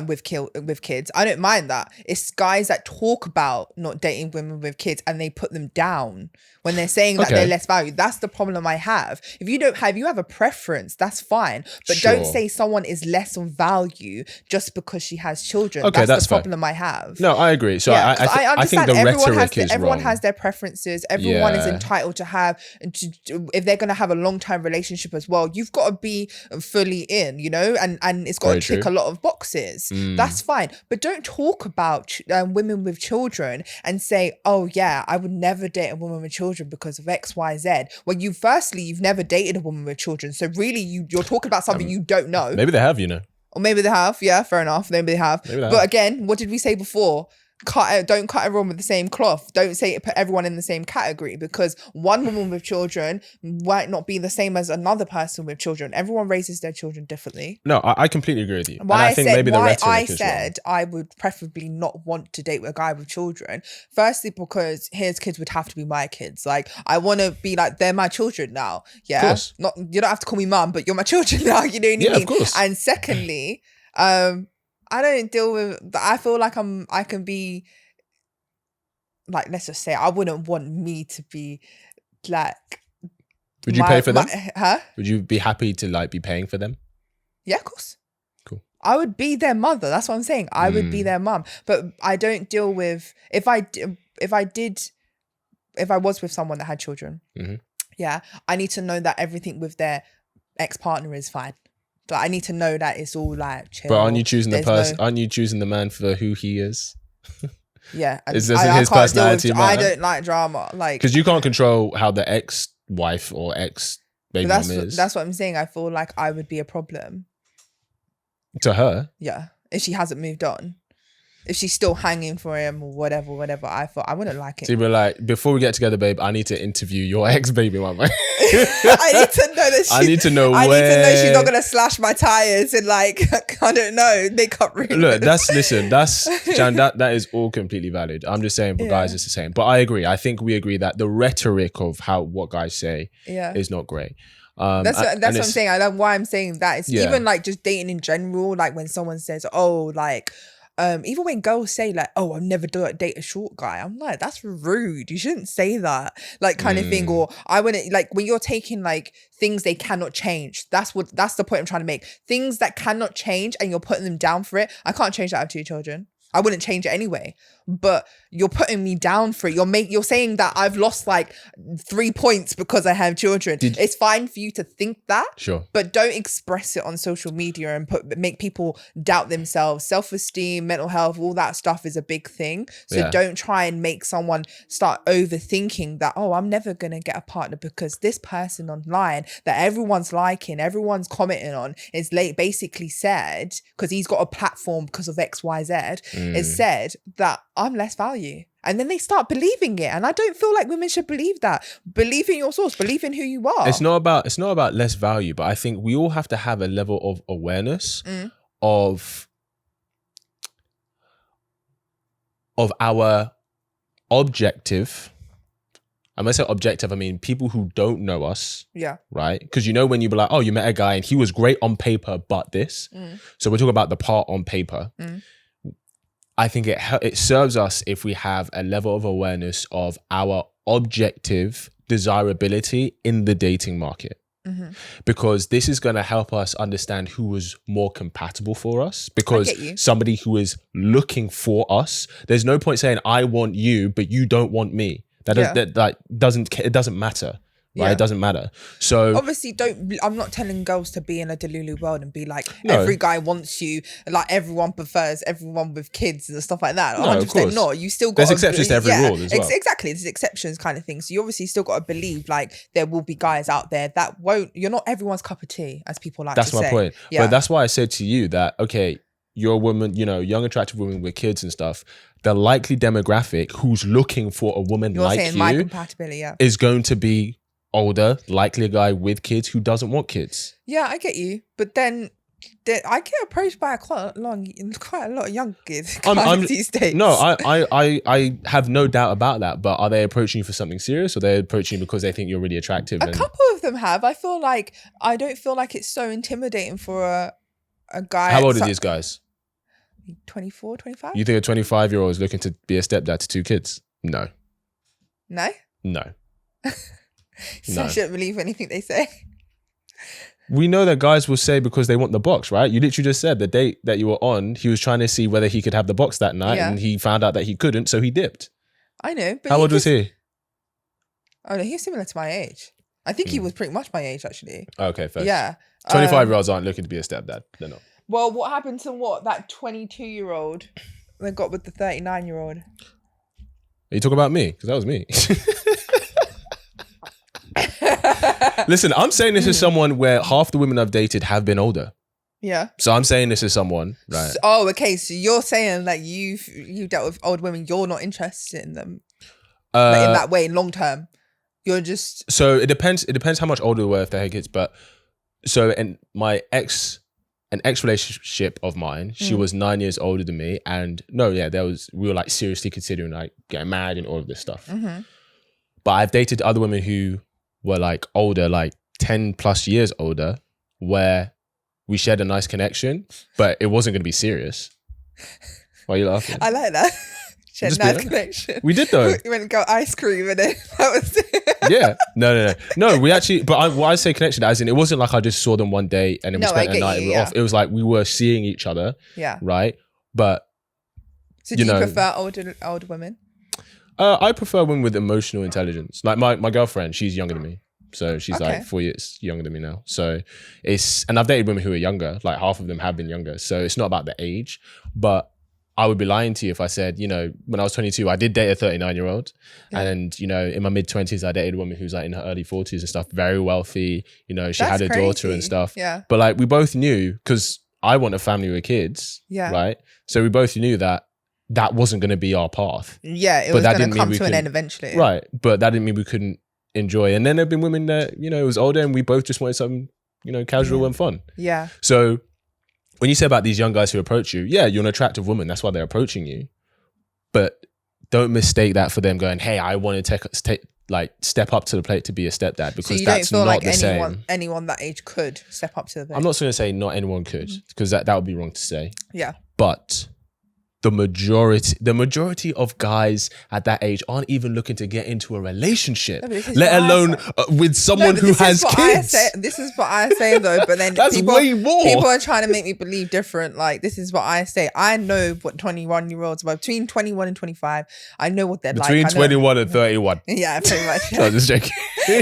with kids. I don't mind that. It's guys that talk about not dating women with kids and they put them down when they're saying that they're less valued. That's the problem I have. If you have a preference, that's fine. But don't say someone is less of value just because she has children. Okay, that's the problem I have. No, I agree. So yeah, I think the rhetoric is everyone wrong. has their preferences. Everyone is entitled to have, if they're going to have a long-term relationship as well, you've got to be fully in, you know, and it's got to tick a lot of boxes. That's fine. But don't talk about women with children and say, oh yeah, I would never date a woman with children because of X, Y, Z. Well, you've never dated a woman with children. So really you're talking about something you don't know. Maybe they have, you know. Or maybe they have. Yeah, fair enough. Maybe they have. But again, what did we say before? don't cut everyone with the same cloth. Don't say put everyone in the same category, because one woman with children might not be the same as another person with children. Everyone raises their children differently. No, I completely agree with you. Why and I think maybe the rhetoric I is said I would preferably not want to date with a guy with children. Firstly, because his kids would have to be my kids. Like, I want to be like, they're my children now. Yeah, Of course. Not, you don't have to call me mum, but you're my children now. You know what I mean? Yeah, of course. And secondly, I don't deal with. I feel like I can be. Like, let's just say, I wouldn't want me to be like. Would you pay for them? Huh? Would you be happy to like be paying for them? Yeah, of course. Cool. I would be their mother. That's what I'm saying. I would be their mum. But I don't deal with if I was with someone that had children. Mm-hmm. Yeah, I need to know that everything with their ex-partner is fine. Like, I need to know that it's all like chill. But aren't you choosing the There's person? Aren't you choosing the man for who he is? Yeah, and Is I his can't deal with- personality I matter? don't like drama. Like, Because you can't control how the ex-wife or ex-baby mom is. that's what I'm saying. I feel like I would be a problem. To her. Yeah, if she hasn't moved on, if she's still hanging for him or whatever, I thought I wouldn't like it. So you were like, before we get together, babe, I need to interview your ex-baby mama. I need to know that I need to know I where. need to know she's not gonna slash my tires and like I don't know, make up rumors. Look, Jan, that is all completely valid. I'm just saying for guys it's the same. But I agree. I think we agree that the rhetoric of what guys say is not great. That's what I'm saying. I love why I'm saying that. It's even like just dating in general, like when someone says, oh, like even when girls say like, oh, I'll never date a short guy, I'm like, that's rude. You shouldn't say that, like, kind of thing. Or I wouldn't, like, when you're taking like things they cannot change, that's the point I'm trying to make. Things that cannot change and you're putting them down for it. I can't change that. I have 2 children. I wouldn't change it anyway, but you're putting me down for it. You're saying that I've lost like 3 points because I have children. It's fine for you to think that, sure, but don't express it on social media and make people doubt themselves. Self-esteem, mental health, all that stuff is a big thing. So don't try and make someone start overthinking that, oh, I'm never going to get a partner because this person online that everyone's liking, everyone's commenting on is basically said, because he's got a platform because of XYZ, is said that I'm less value. And then they start believing it. And I don't feel like women should believe that. Believe in your source, believe in who you are. It's not about less value, but I think we all have to have a level of awareness of our objective. And when I say objective, I mean people who don't know us. Yeah. Right? Because when you be like, oh, you met a guy and he was great on paper, but this. So we're talking about the part on paper. I think it serves us if we have a level of awareness of our objective desirability in the dating market. Because this is going to help us understand who is more compatible for us. Because somebody who is looking for us, there's no point saying I want you, but you don't want me. It doesn't matter. Right, it doesn't matter. So obviously, I'm not telling girls to be in a delulu world and be like, every guy wants you, like everyone prefers everyone with kids and stuff like that. 100% not. You still got. There's exceptions to every rule as well. Exactly, there's exceptions kind of thing. So you obviously still got to believe like there will be guys out there that won't. You're not everyone's cup of tea, as people like to say. That's my point. But that's why I said to you that you're a woman, young attractive woman with kids and stuff. The likely demographic who's looking for a woman like my compatibility, is going to be older, likely a guy with kids who doesn't want kids. Yeah, I get you. But then I get approached by quite a lot of young kids these days. No, I have no doubt about that. But are they approaching you for something serious, or are they approaching you because they think you're really attractive? A couple of them have. I don't feel like it's so intimidating for a guy. How old are these guys? 24, 25? You think a 25-year-old is looking to be a stepdad to 2 kids? No. No? No. So I shouldn't believe anything they say. We know that guys will say because they want the box, right? You literally just said the date that you were on, he was trying to see whether he could have the box that night, and he found out that he couldn't, so he dipped. I know. But how old was he? Oh no, he was similar to my age. I think he was pretty much my age, actually. Okay, fair. Yeah. 25-year-olds aren't looking to be a stepdad. They're not. Well, what happened to that 22-year-old they got with the 39-year-old? Are you talking about me? Because that was me. Listen, I'm saying this as someone where half the women I've dated have been older. Yeah. So I'm saying this is someone, right? Oh, okay. So you're saying that you dealt with old women, you're not interested in them, like in that way, long term. You're just. So it depends. It depends how much older they were if they had kids. But so in an ex relationship of mine, she was 9 years older than me, and we were like seriously considering like getting married and all of this stuff. But I've dated other women who were like older, like 10 plus years older, where we shared a nice connection, but it wasn't going to be serious. Why are you laughing? I like that. Shared nice connection. We did though. We went and got ice cream and then that was it. Yeah. No, we actually, but when I say connection, as in it wasn't like I just saw them one day and then we spent a night and we were off. It was like we were seeing each other. Yeah. Right? But so do you prefer older women? I prefer women with emotional intelligence. Like my girlfriend, she's younger than me. So she's like 4 years younger than me now. So and I've dated women who are younger, like half of them have been younger. So it's not about the age, but I would be lying to you if I said, when I was 22, I did date a 39-year-old. Yeah. And, in my mid 20s, I dated a woman who's like in her early 40s and stuff, very wealthy, she had a daughter and stuff. Yeah. But like we both knew, because I want a family with kids. Yeah. Right. So we both knew that wasn't going to be our path. Yeah. It was going to come to an end eventually. Right. But that didn't mean we couldn't enjoy. And then there've been women that, it was older and we both just wanted something, casual and fun. Yeah. So when you say about these young guys who approach you, yeah, you're an attractive woman. That's why they're approaching you. But don't mistake that for them going, hey, I want to step up to the plate to be a stepdad, because that's not the same. Anyone that age could step up to the plate. I'm not going to say not anyone could, because that would be wrong to say. Yeah. But the majority of guys at that age aren't even looking to get into a relationship, let alone with someone who has kids. This is what I say though, but then that's way more. People are trying to make me believe different. Like, this is what I say. I know what 21-year-olds are between 21 and 25. I know what they're between 21 and 31. Yeah, pretty much. I'm just joking.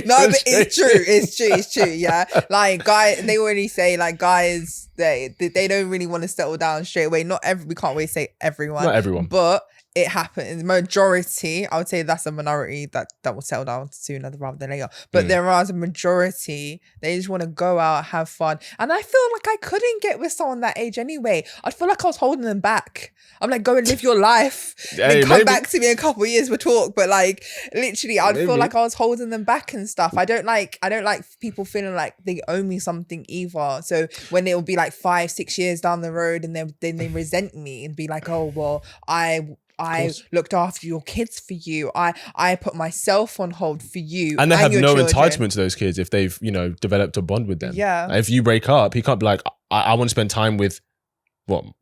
No, but it's true. Yeah, like guys, they already say like guys, they don't really want to settle down straight away. We can't always say everyone. Not everyone. But it happens. Majority, I would say that's a minority that will settle down sooner rather than later. But there are a majority, they just want to go out, have fun. And I feel like I couldn't get with someone that age anyway. I feel like I was holding them back. I'm like, go and live your life. Then come back to me in a couple of years, we'll talk. But like, literally, I'd feel like I was holding them back and stuff. I don't like people feeling like they owe me something either. So when it will be like 5-6 years down the road and then they resent me and be like, oh, well, I looked after your kids for you. I put myself on hold for you. And they have no entitlement to those kids if they've, developed a bond with them. Yeah. If you break up, he can't be like, I want to spend time with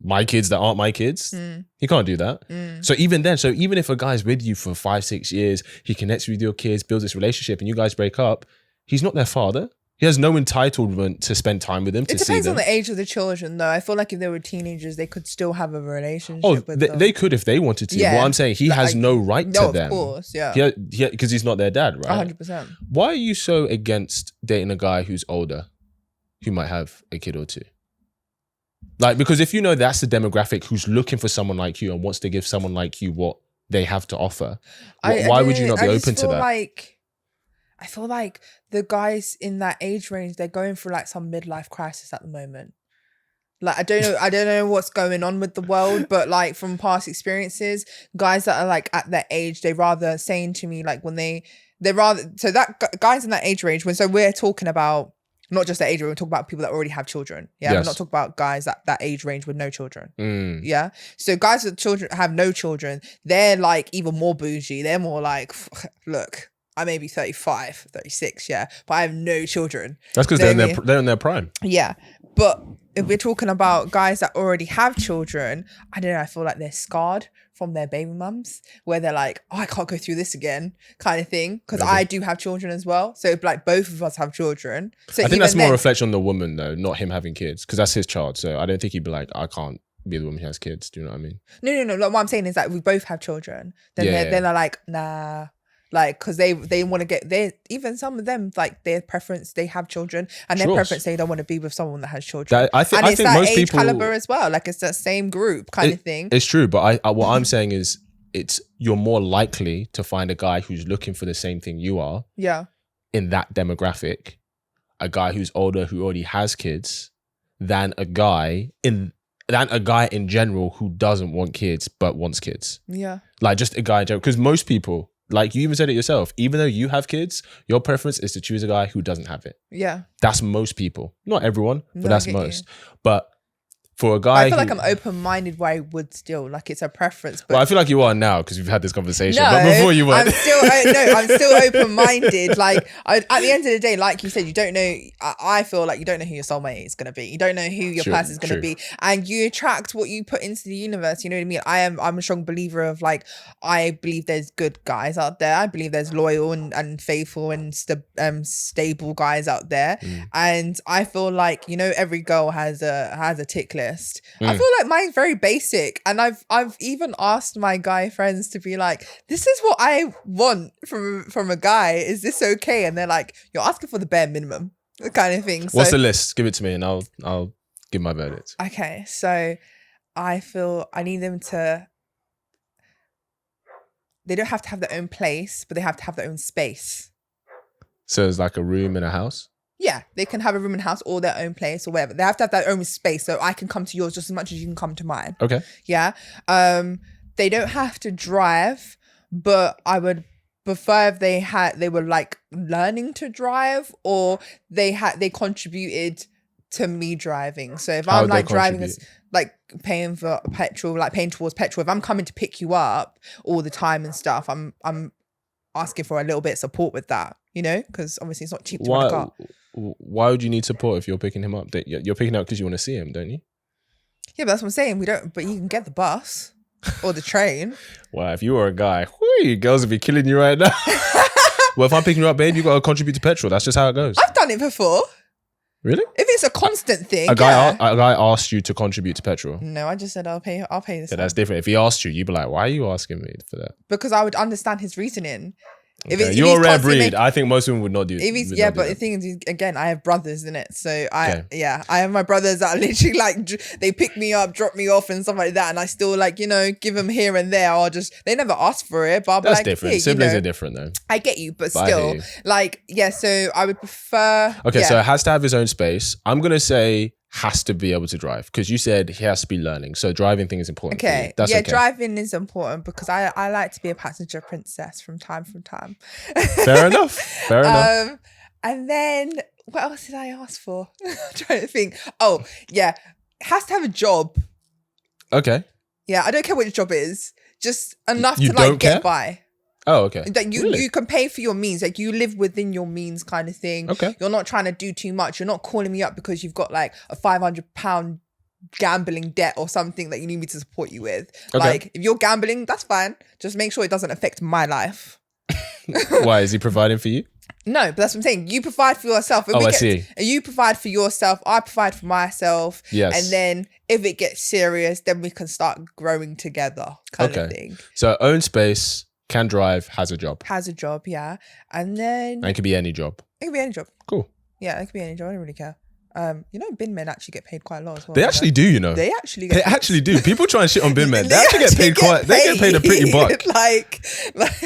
my kids that aren't my kids. He can't do that. So even if a guy's with you for 5-6 years, he connects with your kids, builds this relationship, and you guys break up, he's not their father. He has no entitlement to spend time with them, to see them. It depends on the age of the children, though. I feel like if they were teenagers, they could still have a relationship with them. They could if they wanted to. Yeah. What I'm saying, he has no right to them. Of course, yeah. Because he's not their dad, right? 100%. Why are you so against dating a guy who's older, who might have a kid or two? Like, because if you know that's the demographic who's looking for someone like you and wants to give someone like you what they have to offer, why would you not be open to that? I feel like the guys in that age range, they're going through like some midlife crisis at the moment. Like, I don't know what's going on with the world, but like from past experiences, guys that are like at that age, they rather saying to me like guys in that age range, so we're talking about not just that age range, we're talking about people that already have children. Yeah. Yes. We're not talking about guys that age range with no children. Yeah. So guys with children have no children, they're like even more bougie. They're more like, look, I may be 35, 36, yeah, but I have no children. That's because they're in their prime. Yeah. But if we're talking about guys that already have children, I don't know, I feel like they're scarred from their baby mums, where they're like, oh, I can't go through this again, kind of thing. Because I do have children as well. So like both of us have children. So I think that's more a reflection on the woman though, not him having kids, because that's his child. So I don't think he'd be like, I can't be the woman who has kids. Do you know what I mean? No. Like, what I'm saying is that we both have children. Then they're like, nah. Like, because they want to get even some of them, like their preference, they have children, and their preference, they don't want to be with someone that has children. I think that most age people caliber as well. Like, it's that same group kind of thing. It's true, but what I'm saying is, you're more likely to find a guy who's looking for the same thing you are. Yeah. In that demographic, a guy who's older who already has kids, than a guy in general who doesn't want kids but wants kids. Yeah. Like just a guy in general. Because most people, like you even said it yourself, even though you have kids, your preference is to choose a guy who doesn't have it. Yeah. That's most people. Not everyone, but No, I that's get most. you. But for a But guy I feel who, like I'm open-minded where I would still, like it's a preference. But well, I feel like you are now because we've had this conversation. no, But before you weren't. I'm still open-minded. Like at the end of the day, like you said, you don't know. I feel like you don't know who your soulmate is gonna be. You don't know who your True, person is gonna true. be, and you attract what you put into the universe. You know what I mean? I'm a strong believer of like I believe there's good guys out there. I believe there's loyal and faithful and stable guys out there, and I feel like every girl has a tick list. I feel like mine's very basic, and I've even asked my guy friends to be like, this is what I want from a guy, is this okay? And they're like, you're asking for the bare minimum kind of thing. So, what's the list? Give it to me and I'll give my verdict. okay, so I feel I need them to, they don't have to have their own place, but they have to have their own space. So it's like a room in a house? Yeah, they can have a room in a house or their own place or whatever. They have to have their own space, so I can come to yours just as much as you can come to mine. Okay. Yeah. They don't have to drive, but I would prefer if they were like learning to drive, or they contributed to me driving. So if How I'm would like they driving contribute? like paying for petrol, like paying towards petrol, if I'm coming to pick you up all the time and stuff, I'm asking for a little bit of support with that, because obviously it's not cheap to run a car. Why would you need support if you're picking him up? You're picking him up because you want to see him, don't you? Yeah, but that's what I'm saying. But you can get the bus or the train. Well, if you were a guy, girls would be killing you right now. Well, if I'm picking you up, babe, you got to contribute to petrol. That's just how it goes. I've done it before. Really? If it's a constant thing, A guy asked you to contribute to petrol. No, I just said I'll pay this. Yeah, that's different. If he asked you, you'd be like, why are you asking me for that? Because I would understand his reasoning. Okay. You're a rare breed. I think most women would not do it. But the thing is, again, I have brothers in it. So I have my brothers that are literally like, they pick me up, drop me off and stuff like that. And I still like, give them here and there. Or they never ask for it. But I'll be that's like, different. yeah, Siblings are different though. I get you, but still like, yeah. So I would prefer. Okay. So it has to have his own space. I'm going to say has to be able to drive because you said he has to be learning. So driving thing is important. Okay. For you. That's okay. Driving is important because I like to be a passenger princess from time to time. Fair enough. And then what else did I ask for? I'm trying to think. Oh, yeah. Has to have a job. Okay. Yeah, I don't care what your job is. Just enough You to like don't get care? by. Oh, okay. That Really? you can pay for your means. Like you live within your means kind of thing. Okay. You're not trying to do too much. You're not calling me up because you've got like a £500 gambling debt or something that you need me to support you with. Okay. Like if you're gambling, that's fine. Just make sure it doesn't affect my life. Why? Is he providing for you? No, but that's what I'm saying. You provide for yourself. I see. You provide for yourself. I provide for myself. Yes. And then if it gets serious, then we can start growing together kind of thing. So own space, can drive, has a job. Has a job, yeah. And then... And it could be any job. It could be any job. Cool. Yeah, it could be any job. I don't really care. Bin men actually get paid quite a lot as well. They actually do, They actually They get paid. actually do. People try and shit on bin men. They actually get paid quite. They get paid a pretty buck. like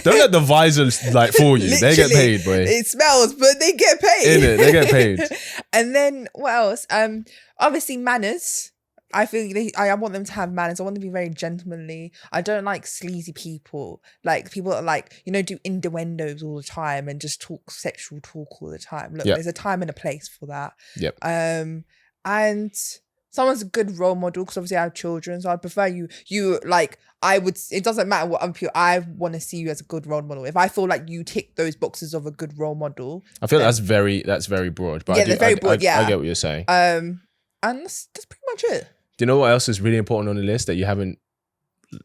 Don't let the visors like fool you. They get literally, paid, boy. It smells, but they get paid. In it, they get paid. And then what else? Obviously manners. I feel I want them to have manners. I want them to be very gentlemanly. I don't like sleazy people. Like people that like, do innuendos all the time and just talk sexual talk all the time. Look, there's a time and a place for that. Yep. And someone's a good role model because obviously I have children. So I'd prefer you like, it doesn't matter what I'm pure. I want to see you as a good role model. If I feel like you tick those boxes of a good role model. I feel that's very broad. But that's very broad. I get what you're saying. And that's pretty much it. Do you know what else is really important on the list that you haven't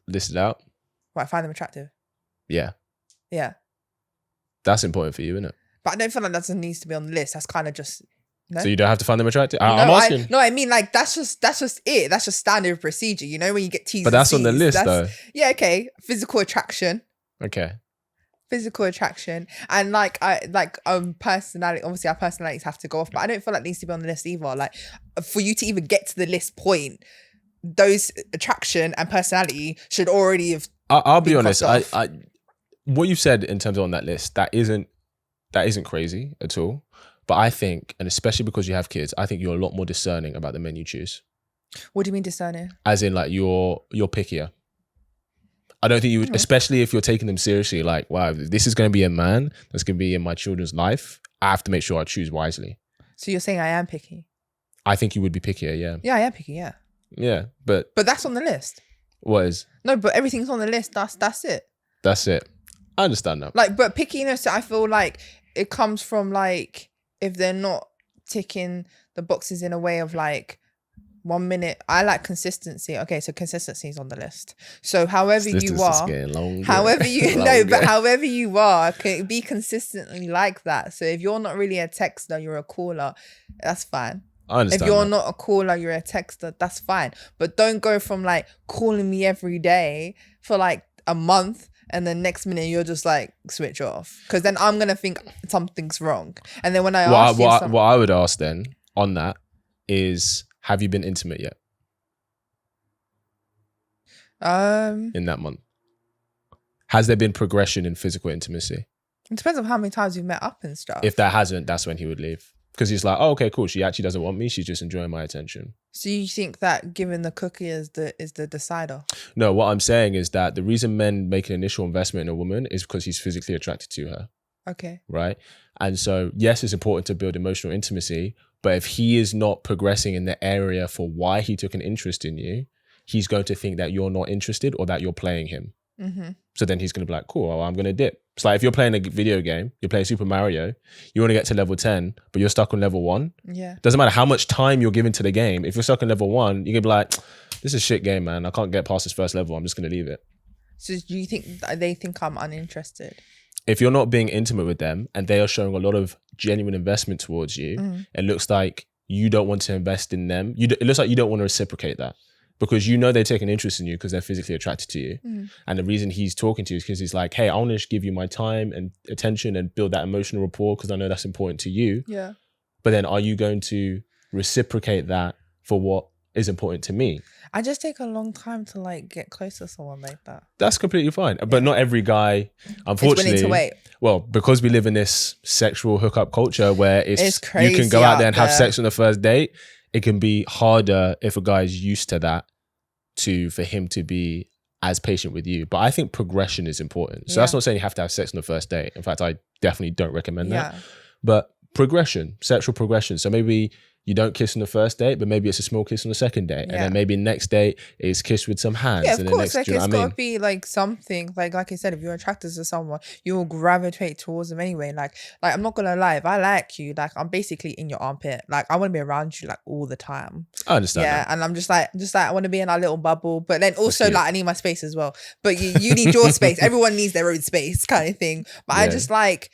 listed out? Well, I find them attractive. Yeah. Yeah. That's important for you, isn't it? But I don't feel like that needs to be on the list. That's kind of just... No? So you don't have to find them attractive? I'm asking. I mean like that's just it. That's just standard procedure. When you get T's But that's on the list though. Yeah, okay. Physical attraction. Okay. Physical attraction. And personality. Obviously our personalities have to go off, but I don't feel like it needs to be on the list either. Like for you to even get to the list point, those attraction and personality should already have I'll be honest. What you've said in terms of on that list, that isn't crazy at all. But I think, and especially because you have kids, I think you're a lot more discerning about the men you choose. What do you mean discerning? As in, like, you're pickier. I don't think you would, especially if you're taking them seriously, like, wow, if this is going to be a man that's going to be in my children's life, I have to make sure I choose wisely. So you're saying I am picky? I think you would be pickier, yeah. Yeah, I am picky, yeah. Yeah, but that's on the list. What is? No, but everything's on the list. That's it. That's it. I understand that. Like, but pickiness, I feel like it comes from like, if they're not ticking the boxes in a way of like, 1 minute, I like consistency. Okay, so consistency is on the list. So however you are, however you no, but however you are, can be consistently like that. So if you're not really a texter, you're a caller, that's fine. I understand. If you're not a caller, you're a texter, that's fine. But don't go from like calling me every day for like a month and then next minute you're just like switch off. Because then I'm gonna think something's wrong. And then when I ask what I would ask then on that is, have you been intimate yet? In that month, has there been progression in physical intimacy? It depends on how many times you've met up and stuff. If that hasn't, that's when he would leave. Because he's like, oh, okay, cool. She actually doesn't want me. She's just enjoying my attention. So you think that giving the cookie is the decider? No, what I'm saying is that the reason men make an initial investment in a woman is because he's physically attracted to her. Okay. Right? And so, yes, it's important to build emotional intimacy, but if he is not progressing in the area for why he took an interest in you, he's going to think that you're not interested or that you're playing him. Mm-hmm. So then he's going to be like, cool, well, I'm going to dip. It's like if you're playing a video game, you're playing Super Mario, you want to get to level 10, but you're stuck on level 1. Yeah. Doesn't matter how much time you're giving to the game. If you're stuck on level 1, you're going to be like, this is a shit game, man. I can't get past this first level. I'm just going to leave it. So do you think they think I'm uninterested? If you're not being intimate with them and they are showing a lot of genuine investment towards you, it looks like you don't want to invest in them. It looks like you don't want to reciprocate that because you know they're taking interest in you because they're physically attracted to you. And the reason he's talking to you is because he's like, hey, I want to give you my time and attention and build that emotional rapport because I know that's important to you. Yeah. But then are you going to reciprocate that for what is important to me? I just take a long time to like get close to someone like that. That's completely fine. But not every guy, unfortunately, is willing to wait. Well, because we live in this sexual hookup culture where it's crazy, you can go out there and have sex on the first date, it can be harder if a guy is used to that for him to be as patient with you. But I think progression is important. So that's not saying you have to have sex on the first date. In fact, I definitely don't recommend that. But progression, sexual progression. So maybe you don't kiss on the first date, but maybe it's a small kiss on the second date. And then maybe next date is kiss with some hands. Yeah, of and course. Next, like, it's got to be like something, like I said, if you're attracted to someone, you will gravitate towards them anyway. Like I'm not going to lie, if I like you, like I'm basically in your armpit. Like I want to be around you like all the time. I understand that. And I'm just like, I want to be in our little bubble. But then also like I need my space as well. But you need your space. Everyone needs their own space kind of thing. But I just like,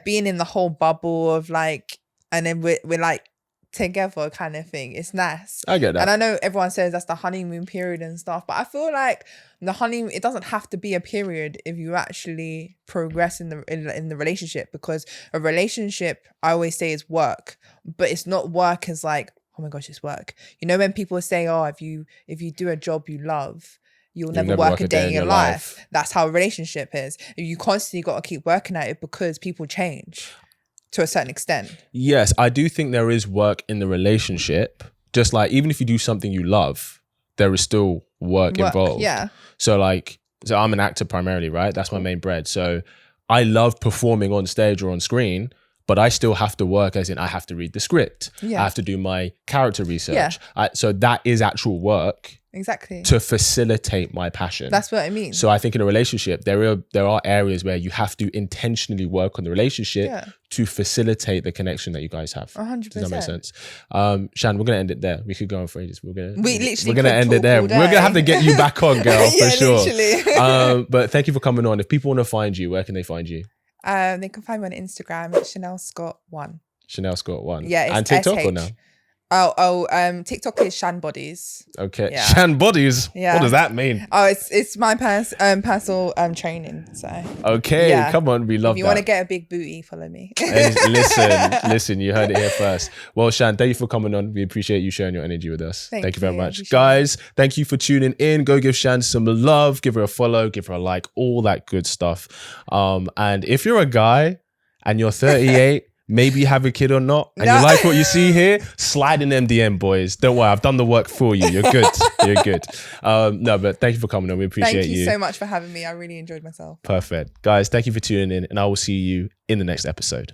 being in the whole bubble of like, and then we're like, together kind of thing. It's nice. I get that. And I know everyone says that's the honeymoon period and stuff, but I feel like the honeymoon, it doesn't have to be a period if you actually progress in the relationship, because a relationship, I always say, is work, but it's not work as like, oh my gosh, it's work. You know, when people say, oh, if you do a job you love, you'll never work a day in your life. That's how a relationship is. You constantly got to keep working at it because people change to a certain extent. Yes, I do think there is work in the relationship. Just like, even if you do something you love, there is still work involved. Yeah. So I'm an actor primarily, right? That's my main bread. So I love performing on stage or on screen, but I still have to work, as in I have to read the script. Yeah. I have to do my character research. Yeah. So that is actual work. Exactly. To facilitate my passion. That's what I mean. So I think in a relationship, there are areas where you have to intentionally work on the relationship to facilitate the connection that you guys have. 100%. Does that make sense? Shan, we're going to end it there. We could go on for ages. We're going to end it there. We're going to have to get you back on, girl, for sure. Literally. But thank you for coming on. If people want to find you, where can they find you? They can find me on Instagram at Shanelle Scott 1. Shanelle Scott 1. Yeah, it's and TikTok SH. or no? TikTok is Shan Bodies. Okay. Yeah. Shan Bodies? Yeah. What does that mean? Oh, it's my personal training. So okay, come on, we love that. If you want to get a big booty, follow me. Hey, listen, you heard it here first. Well, Shan, thank you for coming on. We appreciate you sharing your energy with us. Thank you very much. Guys, thank you for tuning in. Go give Shan some love, give her a follow, give her a like, all that good stuff. And if you're a guy and you're 38, maybe you have a kid or not, and No. you like what you see here, slide in MDM, boys. Don't worry, I've done the work for you. You're good. You're good. No, but thank you for coming on. We appreciate Thank you so much for having me. I really enjoyed myself. Perfect. Guys, thank you for tuning in, and I will see you in the next episode.